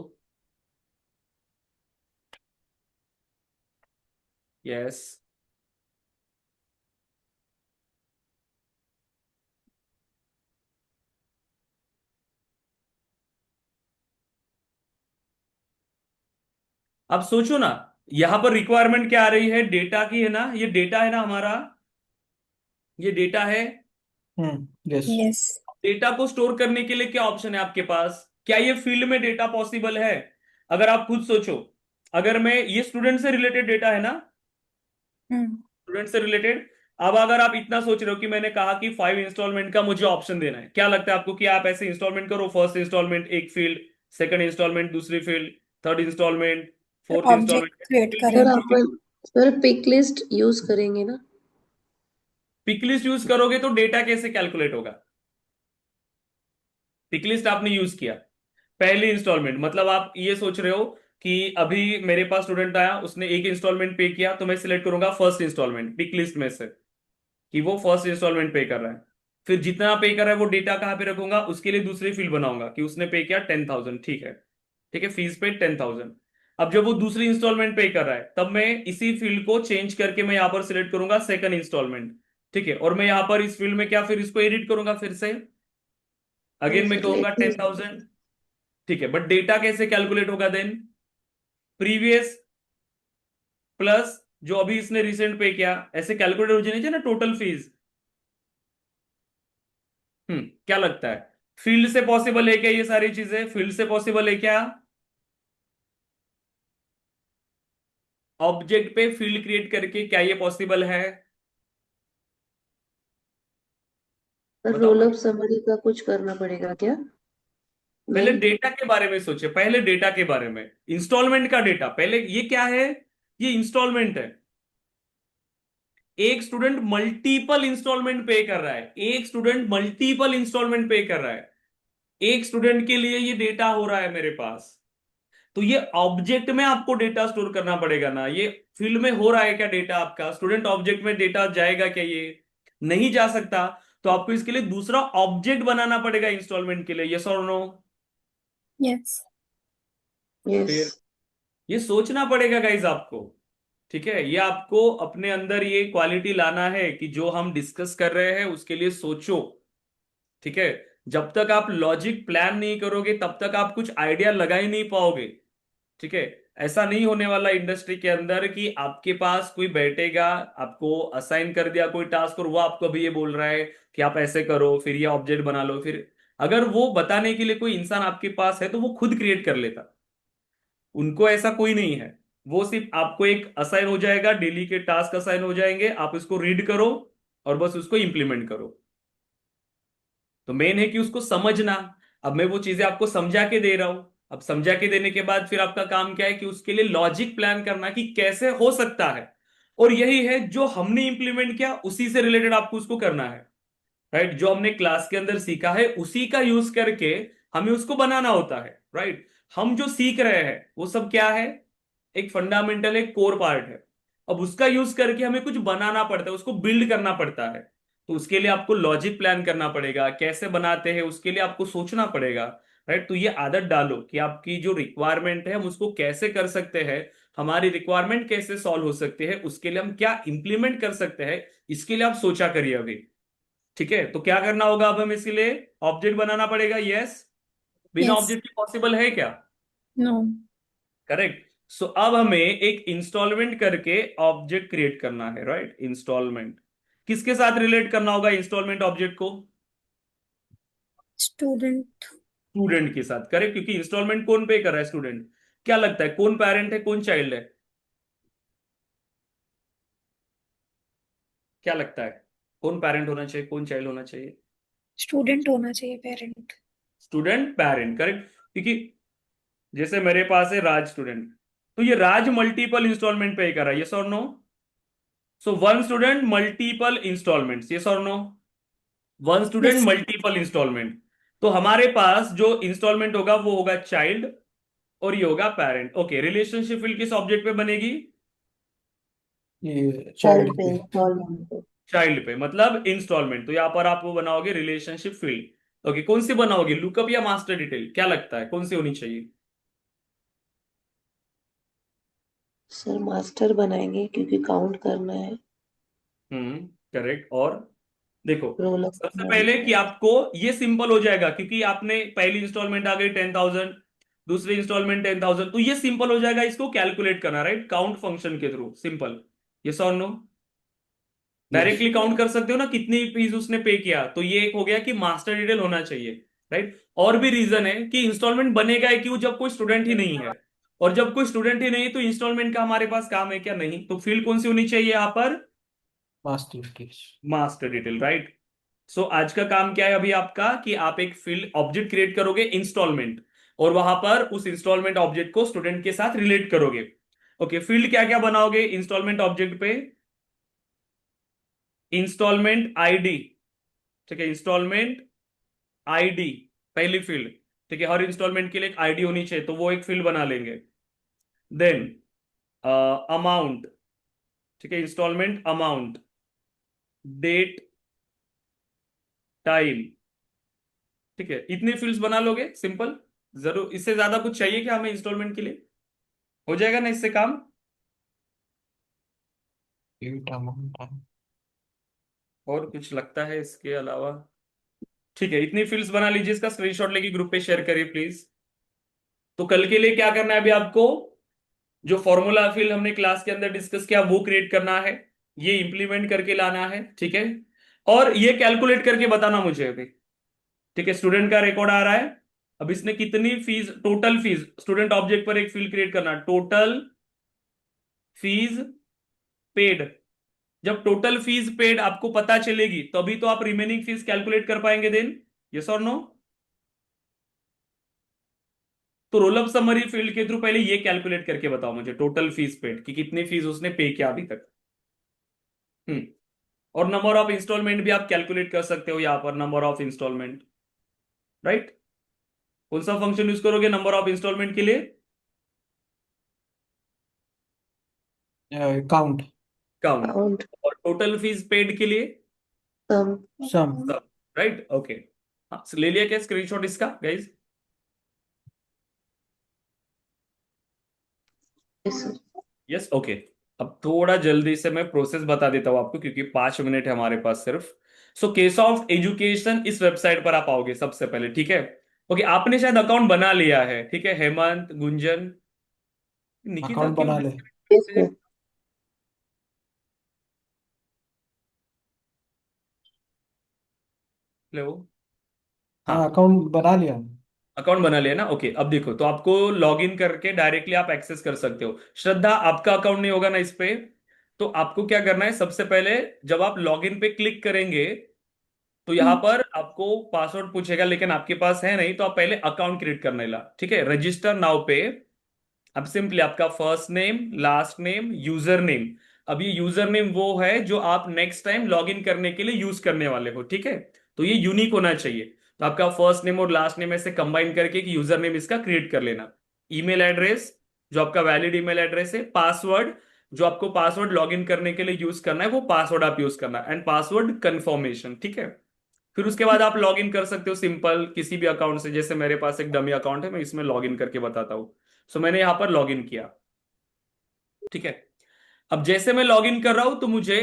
यस। अब सोचो ना, यहां पर रिक्वायरमेंट क्या आ रही है, डेटा की है ना, ये डेटा है ना हमारा, ये डेटा है। यस। यस। डेटा को स्टोर करने के लिए क्या ऑप्शन है आपके पास, क्या ये फील्ड में डेटा पॉसिबल है? अगर आप खुद सोचो, अगर मैं, ये स्टूडेंट से रिलेटेड डेटा है ना, हम्म। स्टूडेंट से रिलेटेड। अब अगर आप इतना सोच रहे हो कि मैंने कहा कि 5 इंस्टॉलमेंट का मुझे ऑप्शन देना है, क्या लगता है आपको कि आप ऐसे इंस्टॉलमेंट करो, फर्स्ट इंस्टॉलमेंट एक फील्ड, सेकंड इंस्टॉलमेंट दूसरी field, third instalment, fourth object instalment. Create sir करेंगे। अपन सर पिक लिस्ट यूज करेंगे ना? पिक लिस्ट यूज करोगे तो डेटा कैसे कैलकुलेट होगा? पिक लिस्ट आपने यूज किया पहली इंस्टॉलमेंट, मतलब आप ये सोच रहे हो कि अभी मेरे पास स्टूडेंट आया, उसने एक इंस्टॉलमेंट पे किया, तो मैं सिलेक्ट करूंगा फर्स्ट इंस्टॉलमेंट पिक लिस्ट में से कि वो फर्स्ट इंस्टॉलमेंट पे कर रहा है। फिर जितना पे कर रहा है वो डेटा कहाँ पे रखूंगा, उसके लिए दूसरी फील्ड बनाऊंगा कि उसने पे किया 10,000, ठीक है, ठीक है, फीस पे 10,000। अब जब वो दूसरी इंस्टॉलमेंट पे कर रहा है तब मैं इसी फील्ड को चेंज करके मैं यहाँ पर सिलेक्ट करूंगा सेकंड इंस्टॉलमेंट, ठीक है, और मैं यहाँ पर इस फील्ड में क्या फिर इसको एडिट करूंगा फिर से, अगेन मैं सर कहूंगा लेकिन 10,000, ठीक है, बट डेटा कैसे कैलकुलेट होगा देन? प्रीवियस प्लस जो अभी इसने रिसेंट पे किया, ऐसे कैलकुलेट हो जानी चाहिए ना टोटल फीस। क्या लगता है, फील्ड से पॉसिबल है क्या ये सारी चीजें? फील्ड से पॉसिबल है क्या? ऑब्जेक्ट पे फील्ड क्रिएट करके क्या ये पॉसिबल है? सर बताओ रोल भाई। अप समरी का कुछ करना पड़ेगा क्या? पहले नहीं। डेटा के बारे में सोचे, पहले डेटा के बारे में, इंस्टॉलमेंट का डेटा पहले। ये क्या है? ये इंस्टॉलमेंट है। एक स्टूडेंट मल्टीपल इंस्टॉलमेंट पे कर रहा है, एक स्टूडेंट मल्टीपल इंस्टॉलमेंट पे कर रहा है, एक स्टूडेंट के लिए ये डेटा हो रहा है मेरे पास। तो ये ऑब्जेक्ट में आपको डेटा स्टोर करना पड़ेगा ना, ये फील्ड में हो रहा है क्या डेटा आपका? स्टूडेंट ऑब्जेक्ट में डेटा जाएगा क्या? ये नहीं जा सकता। तो आपको इसके लिए दूसरा ऑब्जेक्ट बनाना पड़ेगा इंस्टॉलमेंट के लिए, यस और नो? यस। यस। फिर ये सोचना पड़ेगा गाइज आपको, ठीक है, ये आपको अपने अंदर ये क्वालिटी लाना है कि जो हम डिस्कस कर रहे हैं उसके लिए सोचो, ठीक है। जब तक आप लॉजिक प्लान नहीं करोगे तब तक आप कुछ आइडिया लगा ही नहीं पाओगे, ठीक है। ऐसा नहीं होने वाला इंडस्ट्री के अंदर कि आपके पास कोई बैठेगा, आपको असाइन कर दिया कोई टास्क और वो आपको अभी ये बोल रहा है कि आप ऐसे करो, फिर ये ऑब्जेक्ट बना लो, फिर अगर वो बताने के लिए कोई इंसान आपके पास है तो वो खुद क्रिएट कर लेता। उनको ऐसा कोई नहीं है, वो सिर्फ आपको एक असाइन हो जाएगा, डेली के टास्क असाइन हो जाएंगे, आप इसको रीड करो और बस उसको इंप्लीमेंट करो। तो मेन है कि उसको समझना। अब मैं वो चीजें आपको समझा के दे रहा हूं, अब समझा के देने के बाद फिर आपका काम क्या है कि उसके लिए लॉजिक प्लान करना कि कैसे हो सकता है। और यही है जो हमने इंप्लीमेंट किया, उसी से रिलेटेड आपको उसको करना है, राइट। जो हमने क्लास के अंदर सीखा है उसी का यूज करके हमें उसको बनाना होता है, राइट। हम जो सीख रहे हैं वो सब क्या है? एक फंडामेंटल, एक कोर पार्ट है। अब उसका यूज करके हमें कुछ बनाना पड़ता है, उसको बिल्ड करना पड़ता है। तो उसके लिए आपको लॉजिक प्लान करना पड़ेगा, कैसे बनाते हैं उसके लिए आपको सोचना पड़ेगा, राइट। तो ये आदत डालो कि आपकी जो रिक्वायरमेंट है हम उसको कैसे कर सकते हैं, हमारी रिक्वायरमेंट कैसे सॉल्व हो सकती है, उसके लिए हम क्या इंप्लीमेंट कर सकते हैं, इसके लिए आप सोचा करिए अभी, ठीक है। तो क्या करना होगा अब? हम इसके लिए ऑब्जेक्ट बनाना पड़ेगा, यस। बिना यस। ऑब्जेक्ट के पॉसिबल है क्या? नो। करेक्ट। सो अब हमें एक इंस्टॉलमेंट करके ऑब्जेक्ट क्रिएट करना है, राइट। इंस्टॉलमेंट किसके साथ रिलेट करना होगा इंस्टॉलमेंट ऑब्जेक्ट को? स्टूडेंट। स्टूडेंट के साथ, करेक्ट, क्योंकि इंस्टॉलमेंट कौन पे कर रहा है? स्टूडेंट। क्या लगता है कौन पेरेंट है कौन चाइल्ड है? क्या लगता है कौन पेरेंट होना चाहिए कौन चाइल्ड होना चाहिए? स्टूडेंट होना चाहिए पेरेंट। स्टूडेंट पेरेंट, करेक्ट, क्योंकि जैसे मेरे पास है राज स्टूडेंट, तो ये राज मल्टीपल इंस्टॉलमेंट पे कर रहा है, यस और no? So one student multiple installments, yes और no? One student yes. Multiple installment. तो हमारे पास जो इंस्टॉलमेंट होगा वो होगा चाइल्ड और ये होगा पेरेंट। ओके, रिलेशनशिप फील्ड किस ऑब्जेक्ट पे बनेगी? ये चाइल्ड चाइल्ड पे पे। इंस्टॉलमेंट पे। चाइल्ड पे, मतलब इंस्टॉलमेंट। तो यहां पर आप वो बनाओगे रिलेशनशिप फील्ड। ओके, कौन सी बनाओगे, लुकअप या मास्टर डिटेल? क्या लगता है कौन सी होनी चाहिए? सर मास्टर बनाएंगे क्योंकि काउंट करना है। करेक्ट। और देखो, रोल अप सबसे समरी पहले कि का। आपको ये सिंपल हो जाएगा क्योंकि आपने पहली इंस्टॉलमेंट आ गई 10,000, दूसरी इंस्टॉलमेंट 10,000, तो ये सिंपल हो जाएगा इसको कैलकुलेट करना, राइट, काउंट फंक्शन के थ्रू, सिंपल। यस और नो? यस। डायरेक्टली काउंट कर सकते हो ना कितनी फीस उसने पे किया, तो ये एक हो गया कि मास्टर डिटेल होना चाहिए, राइट। और भी रीजन है कि इंस्टॉलमेंट बनेगा ही क्यों, जब कोई स्टूडेंट ही नहीं है। और जब कोई स्टूडेंट ही नहीं तो इंस्टॉलमेंट का हमारे पास काम है क्या? नहीं। तो फील्ड कौन सी होनी चाहिए यहाँ पर? Master details. Master detail, right. So आज का काम क्या है अभी आपका कि आप एक फील्ड ऑब्जेक्ट क्रिएट करोगे इंस्टॉलमेंट। और वहां पर उस इंस्टॉलमेंट ऑब्जेक्ट को स्टूडेंट के साथ रिलेट करोगे। ओके, फील्ड क्या क्या बनाओगे इंस्टॉलमेंट ऑब्जेक्ट पे? इंस्टॉलमेंट आईडी, ठीक है, इंस्टॉलमेंट आईडी पहली फील्ड। ठीक है, हर इंस्टॉलमेंट के लिए एक आईडी होनी चाहिए, तो वो एक फील्ड बना लेंगे। देन अमाउंट, ठीक है, इंस्टॉलमेंट अमाउंट, डेट, टाइम। ठीक है, इतनी फील्ड्स बना लोगे, सिंपल। जरूर इससे ज्यादा कुछ चाहिए क्या हमें इंस्टॉलमेंट के लिए? हो जाएगा ना इससे काम? डेट अमाउंट है। और कुछ लगता है इसके अलावा? ठीक है, इतनी फील्ड्स बना लीजिए, इसका स्क्रीनशॉट लेके ग्रुप पे शेयर करिए प्लीज। तो कल के लिए क्या करना है अभी आपको? जो फॉर्मूला फील्ड हमने क्लास के अंदर डिस्कस किया वो क्रिएट करना है, ये इंप्लीमेंट करके लाना है, ठीक है। और ये कैलकुलेट करके बताना मुझे अभी। ठीक है, स्टूडेंट का रिकॉर्ड आ रहा है। अब इसने कितनी fees, total fees, student object पर एक फील्ड क्रिएट करना, टोटल फीस पेड। जब टोटल फीस पेड आपको पता चलेगी तभी तो आप रिमेनिंग फीस कैलकुलेट कर पाएंगे। देन यस और नो? तो रोल अप समरी फील्ड के थ्रू पहले ये कैलकुलेट करके बताओ मुझे टोटल फीस पेड कि कितनी फीस उसने पे किया अभी तक। हम्म। और नंबर ऑफ इंस्टॉलमेंट भी आप कैलकुलेट कर सकते हो यहां पर, नंबर ऑफ इंस्टॉलमेंट, राइट। कौन सा फंक्शन यूज करोगे नंबर ऑफ इंस्टॉलमेंट के लिए? काउंट। काउंट। Count और टोटल फीस पेड के लिए? sum. सम। सब, राइट, ओके। हाँ, ले लिया क्या स्क्रीनशॉट इसका guys? Yes, sir. Yes, okay. अब थोड़ा जल्दी से मैं प्रोसेस बता देता हूं आपको, क्योंकि 5 मिनट है हमारे पास सिर्फ। सो केस ऑफ एजुकेशन इस वेबसाइट पर आप आओगे सबसे पहले, ठीक है। ओके, आपने शायद अकाउंट बना लिया है, ठीक है, हेमंत, गुंजन, निकिता अकाउंट क्यों बना ले। Yes, sir. हेलो। हाँ, हाँ, अकाउंट बना लिया। अकाउंट बना लिया ना, ओके। अब देखो, तो आपको लॉग इन करके डायरेक्टली आप एक्सेस कर सकते हो। श्रद्धा, आपका अकाउंट नहीं होगा ना इस पे? तो आपको क्या करना है, सबसे पहले जब आप लॉग इन पे क्लिक करेंगे तो यहां पर आपको पासवर्ड पूछेगा, लेकिन आपके पास है नहीं, तो आप पहले अकाउंट क्रिएट करने ला, ठीक है। रजिस्टर नाउ पे अब सिंपली आपका first name, last name, user name. अब ये यूजर नेम वो है जो आप नेक्स्ट टाइम लॉग इन करने के लिए यूज करने वाले हो, ठीक है। तो ये यूनिक होना चाहिए। तो आपका फर्स्ट नेम और लास्ट नेम ऐसे कंबाइन करके एक यूजर नेम इसका क्रिएट कर लेना। ईमेल एड्रेस जो आपका वैलिड ईमेल एड्रेस है, पासवर्ड जो आपको पासवर्ड लॉग इन करने के लिए यूज करना है वो पासवर्ड आप यूज करना, एंड पासवर्ड कंफर्मेशन, ठीक है। फिर उसके बाद आप लॉग इन कर सकते हो सिंपल किसी भी अकाउंट से। जैसे मेरे पास एक डमी अकाउंट है, मैं इसमें लॉग इन करके बताता हूं। सो मैंने यहां पर लॉग इन किया, ठीक है। अब जैसे मैं लॉग इन कर रहा हूं तो मुझे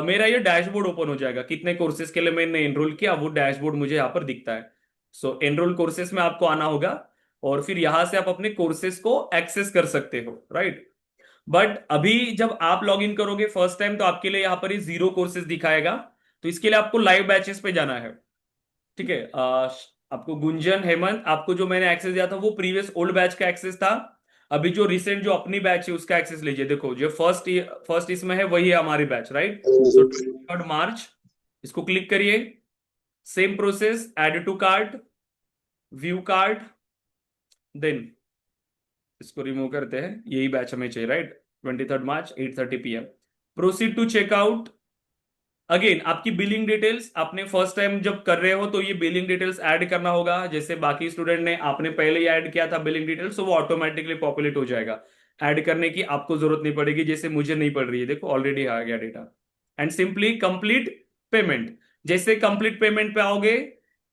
मेरा ये डैशबोर्ड ओपन हो जाएगा, कितने कोर्सेज के लिए मैंने एनरोल किया वो डैशबोर्ड मुझे यहाँ पर दिखता है। सो एनरोल कोर्सेज में आपको आना होगा और फिर यहां से आप अपने कोर्सेज को एक्सेस कर सकते हो, राइट। बट अभी जब आप लॉग इन करोगे फर्स्ट टाइम तो आपके लिए यहाँ पर ये 0 कोर्सेज दिखाएगा। तो इसके लिए आपको लाइव बैचेस पे जाना है, ठीक है। आपको गुंजन, हेमंत, आपको जो मैंने एक्सेस दिया था वो प्रीवियस ओल्ड बैच का एक्सेस था। अभी जो रिसेंट जो अपनी बैच है उसका एक्सेस लीजिए। देखो जो फर्स्ट इसमें है वही है हमारी बैच, राइट। सो 23 मार्च, इसको क्लिक करिए। Same process, add to cart, view cart, then इसको रिमूव करते हैं, यही बैच हमें चाहिए, right. 23 March 8:30 PM। Proceed to checkout. Again आपकी बिलिंग डिटेल्स आपने फर्स्ट टाइम जब कर रहे हो तो ये बिलिंग डिटेल्स ऐड करना होगा। जैसे बाकी स्टूडेंट ने, आपने पहले ही ऐड किया था बिलिंग डिटेल्स, तो वो ऑटोमेटिकली पॉपुलेट हो जाएगा। ऐड करने की आपको जरूरत नहीं पड़ेगी, जैसे मुझे नहीं पड़ रही है, देखो ऑलरेडी आ गया data. And simply complete payment. जैसे कंप्लीट पेमेंट पे आओगे,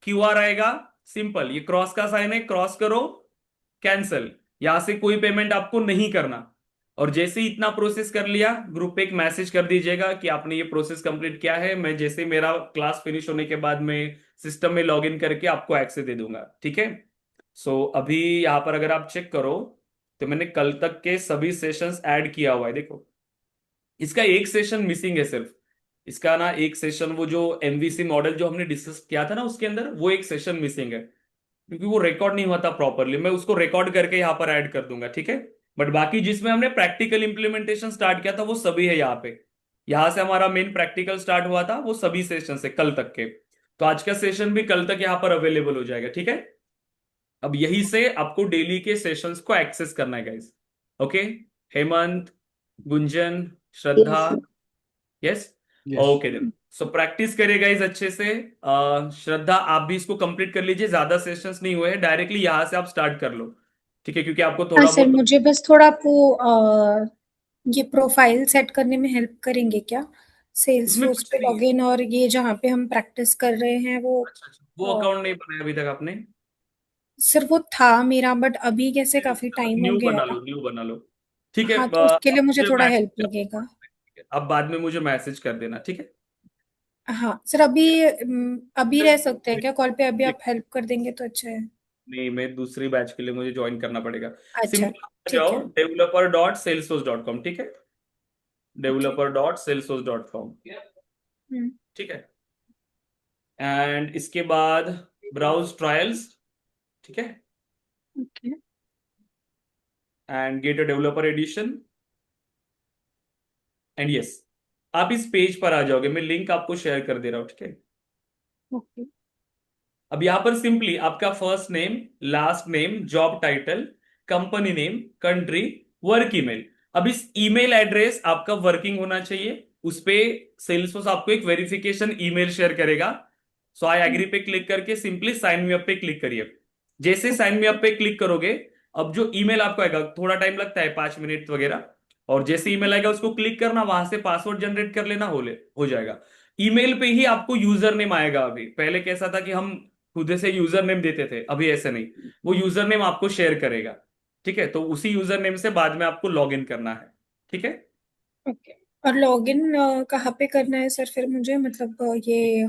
QR आएगा, सिंपल ये क्रॉस का साइन है, क्रॉस करो, कैंसल। यहां से कोई पेमेंट आपको नहीं करना। और जैसे ही इतना प्रोसेस कर लिया, ग्रुप पे एक मैसेज कर दीजिएगा कि आपने ये प्रोसेस कंप्लीट किया है। मैं जैसे ही मेरा क्लास फिनिश होने के बाद मैं सिस्टम में लॉग इन करके आपको एक्सेस दे दूंगा, ठीक है। सो अभी यहां पर अगर आप चेक करो तो मैंने कल तक के सभी सेशंस ऐड किया हुआ है, देखो। इसका एक सेशन मिसिंग है सिर्फ। इसका ना एक सेशन, वो जो MVC मॉडल जो हमने डिस्कस किया था ना उसके अंदर, वो एक सेशन मिसिंग है, क्योंकि वो रिकॉर्ड नहीं हुआ था प्रॉपरली। मैं उसको रिकॉर्ड करके यहाँ पर ऐड कर दूंगा, ठीक है। बट बाकी जिसमें हमने प्रैक्टिकल इंप्लीमेंटेशन स्टार्ट किया था वो सभी है यहाँ पे। यहां से हमारा मेन प्रैक्टिकल स्टार्ट हुआ था, वो सभी सेशन से कल तक के। तो आज का सेशन भी कल तक यहाँ पर अवेलेबल हो जाएगा, ठीक है। अब यही से आपको डेली के सेशंस को एक्सेस करना है guys. Okay, Hemant, Gunjan, Shraddha, Yes, sir. Yes, yes okay then. So practice करिए गाइस अच्छे से। श्रद्धा आप भी इसको कंप्लीट कर लीजिए, ज्यादा सेशंस नहीं हुए हैं, डायरेक्टली यहां से आप स्टार्ट कर लो, ठीक है, क्योंकि आपको हाँ थोड़ा सर, बहुत मुझे बस थोड़ा ये प्रोफाइल सेट करने में हेल्प करेंगे क्या? उसमें सेल्सफोर्स कुछ पे नहीं है। लॉगिन और ये जहाँ पे हम प्रैक्टिस कर रहे हैं वो अच्छा अच्छा, वो अ, अकाउंट नहीं बनाया अभी तक आपने? सर वो था मेरा, बट अभी कैसे काफी टाइम हो न्यू गया बना है। लो, न्यू बना लो, ठीक है। हाँ, तो उसके लिए मुझे मुझे थोड़ा मैसेज हेल्प लगेगा। अब बाद में मुझे मैसेज कर देना, ठीक है। हाँ सर, अभी रह सकते हैं क्या कॉल पे? अभी आप हेल्प कर देंगे तो अच्छा है। नहीं, मैं दूसरी बैच के लिए मुझे ज्वाइन करना पड़ेगा। अच्छा, सिंपल आ ठीक जाओ है। developer.salesforce.com, ठीक है, ओके। developer.salesforce.com, हम्म। ठीक है। एंड इसके बाद ब्राउज ट्रायल्स, ठीक है, okay. And get a developer edition, and yes, आप इस पेज पर आ जाओगे, मैं लिंक आपको शेयर कर दे रहा हूँ, ठीक है। ओके। अब यहां पर सिंपली आपका first name, last name, job title, company name, country, work email. अब इस ईमेल एड्रेस आपका वर्किंग होना चाहिए, उस पे सेल्सफोर्स आपको एक वेरिफिकेशन ईमेल शेयर करेगा। सो आई एग्री पे क्लिक करके सिंपली साइन मी अप पे क्लिक करिए। जैसे साइन मी अप पे क्लिक करोगे, अब जो ईमेल आपको आएगा, थोड़ा टाइम लगता है, 5 मिनट वगैरह, और जैसे ईमेल आएगा उसको क्लिक करना, वहां से पासवर्ड जनरेट कर लेना, हो जाएगा। ईमेल पे ही आपको यूजर नेम आएगा। अभी पहले कैसा था कि हम खुद से यूजर नेम देते थे, अभी ऐसे नहीं, वो यूजर नेम आपको शेयर करेगा, ठीक है। तो उसी यूजर नेम से बाद में आपको लॉग इन करना है, ठीक है। ओके। और लॉगिन कहाँ पे करना है सर फिर मुझे, मतलब ये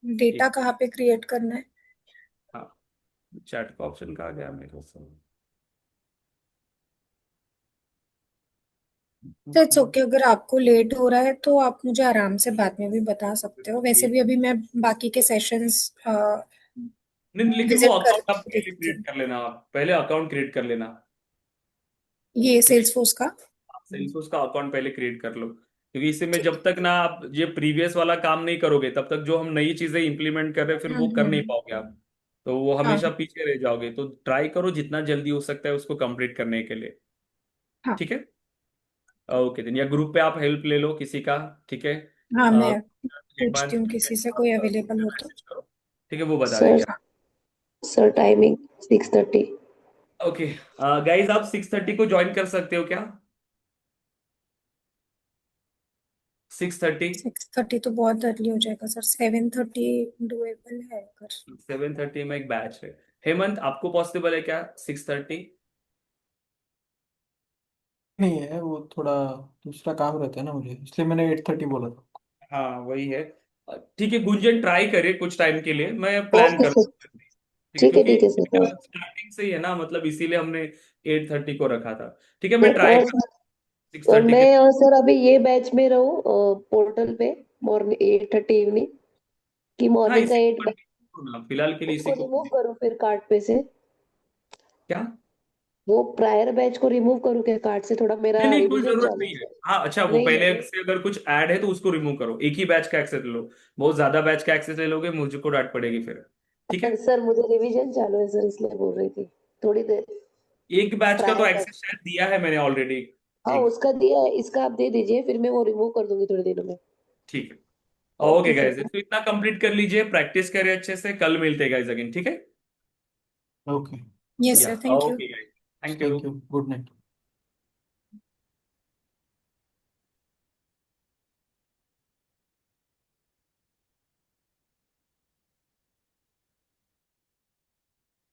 डेटा ठीक, कहाँ पे क्रिएट करना है? हाँ, चैट का ऑप्शन कहाँ गया मेरे से? तो इट्स ओके, अगर आपको लेट हो रहा है तो आप मुझे आराम से बाद में भी बता सकते हो। वैसे भी अभी मैं बाकी के सेशंस नहीं, लेकिन वो विजिट कर अकाउंट आप पहले देखती क्रिएट हूँ। कर लेना, आप पहले अकाउंट क्रिएट कर लेना, ये ठीक है। सेल्सफोर्स का। सेल्सफोर्स का अकाउंट पहले क्रिएट कर लो, क्योंकि इससे में जब तक ना आप ये प्रीवियस वाला काम नहीं करोगे, तब तक जो हम नई चीजें इंप्लीमेंट कर रहे हैं फिर वो कर नहीं पाओगे आप, तो वो हाँ हमेशा पीछे रह जाओगे। तो ट्राई करो जितना जल्दी हो सकता है उसको कंप्लीट करने के लिए, हाँ ठीक है। ओके दिन, या ग्रुप पे आप हेल्प ले लो किसी का, ठीक है। हाँ, मैं एक बार पूछती हूँ किसी से, कोई अवेलेबल हो तो। मैसेज करो, ठीक है, वो बता Sir, देंगे। sir, timing 6:30. ओके गाइज, आप 6:30 को ज्वाइन कर सकते हो क्या? 6:30? 6:30 तो बहुत अर्ली हो जाएगा सर, 7:30 डुएबल है अगर। 7:30 में एक बैच है। हेमंत, आपको पॉसिबल है क्या 6:30? नहीं है, वो थोड़ा दूसरा काम रहता है ना मुझे, इसलिए मैंने 8:30 बोला था। हाँ वही है। ठीक है गुंजन, ट्राई करिए कुछ टाइम के लिए, मैं प्लान Okay, कर, sir. ठीक है, क्योंकि ठीक है सर। हाँ स्टार्टिंग से ही है ना, मतलब इसीलिए हमने 8:30 को रखा था, ठीक है। मैं सर, ट्राई और कर सिक्स और थर्टी के मैं और सर अभी ये बैच में रहूँ पोर्टल पे, मॉर्निंग 8:30 इवनिंग की, हाँ, मॉर्निंग का इसी को 8 बैच। continue करो ना, फिलहाल के लिए इसी उसको को रिमूव continue- करूँ फिर कार्ट पे से? क्या? वो प्रायर बैच को रिमूव करूँ क्या कार्ट से? थोड़ा नहीं मेरा नहीं, कोई रिवीजन जरूरत चालू नहीं है। है। हाँ अच्छा, वो नहीं पहले है। से अगर कुछ ऐड है तो उसको रिमूव करो, एक ही बैच का एक्सेस ले लो। बहुत ज्यादा बैच का एक्सेस ले लोगे मुझको डांट पड़ेगी फिर, ठीक है। सर मुझे रिवीजन चालू है सर, इसलिए बोल रही थी थोड़ी देर। एक बैच का तो प्रायर बैच। एक्सेस शायद दिया है मैंने ऑलरेडी। हाँ एक, उसका दिया है, इसका आप दे दीजिए, फिर मैं वो रिमूव कर दूंगी थोड़ी दिनों में। ठीक है। Okay okay guys, sir. तो इतना कंप्लीट कर लीजिए, प्रैक्टिस करिए अच्छे से, कल मिलते हैं गाइस अगेन, ठीक है। यस या sir, thank you. Okay guys, thank thank you. You, good night.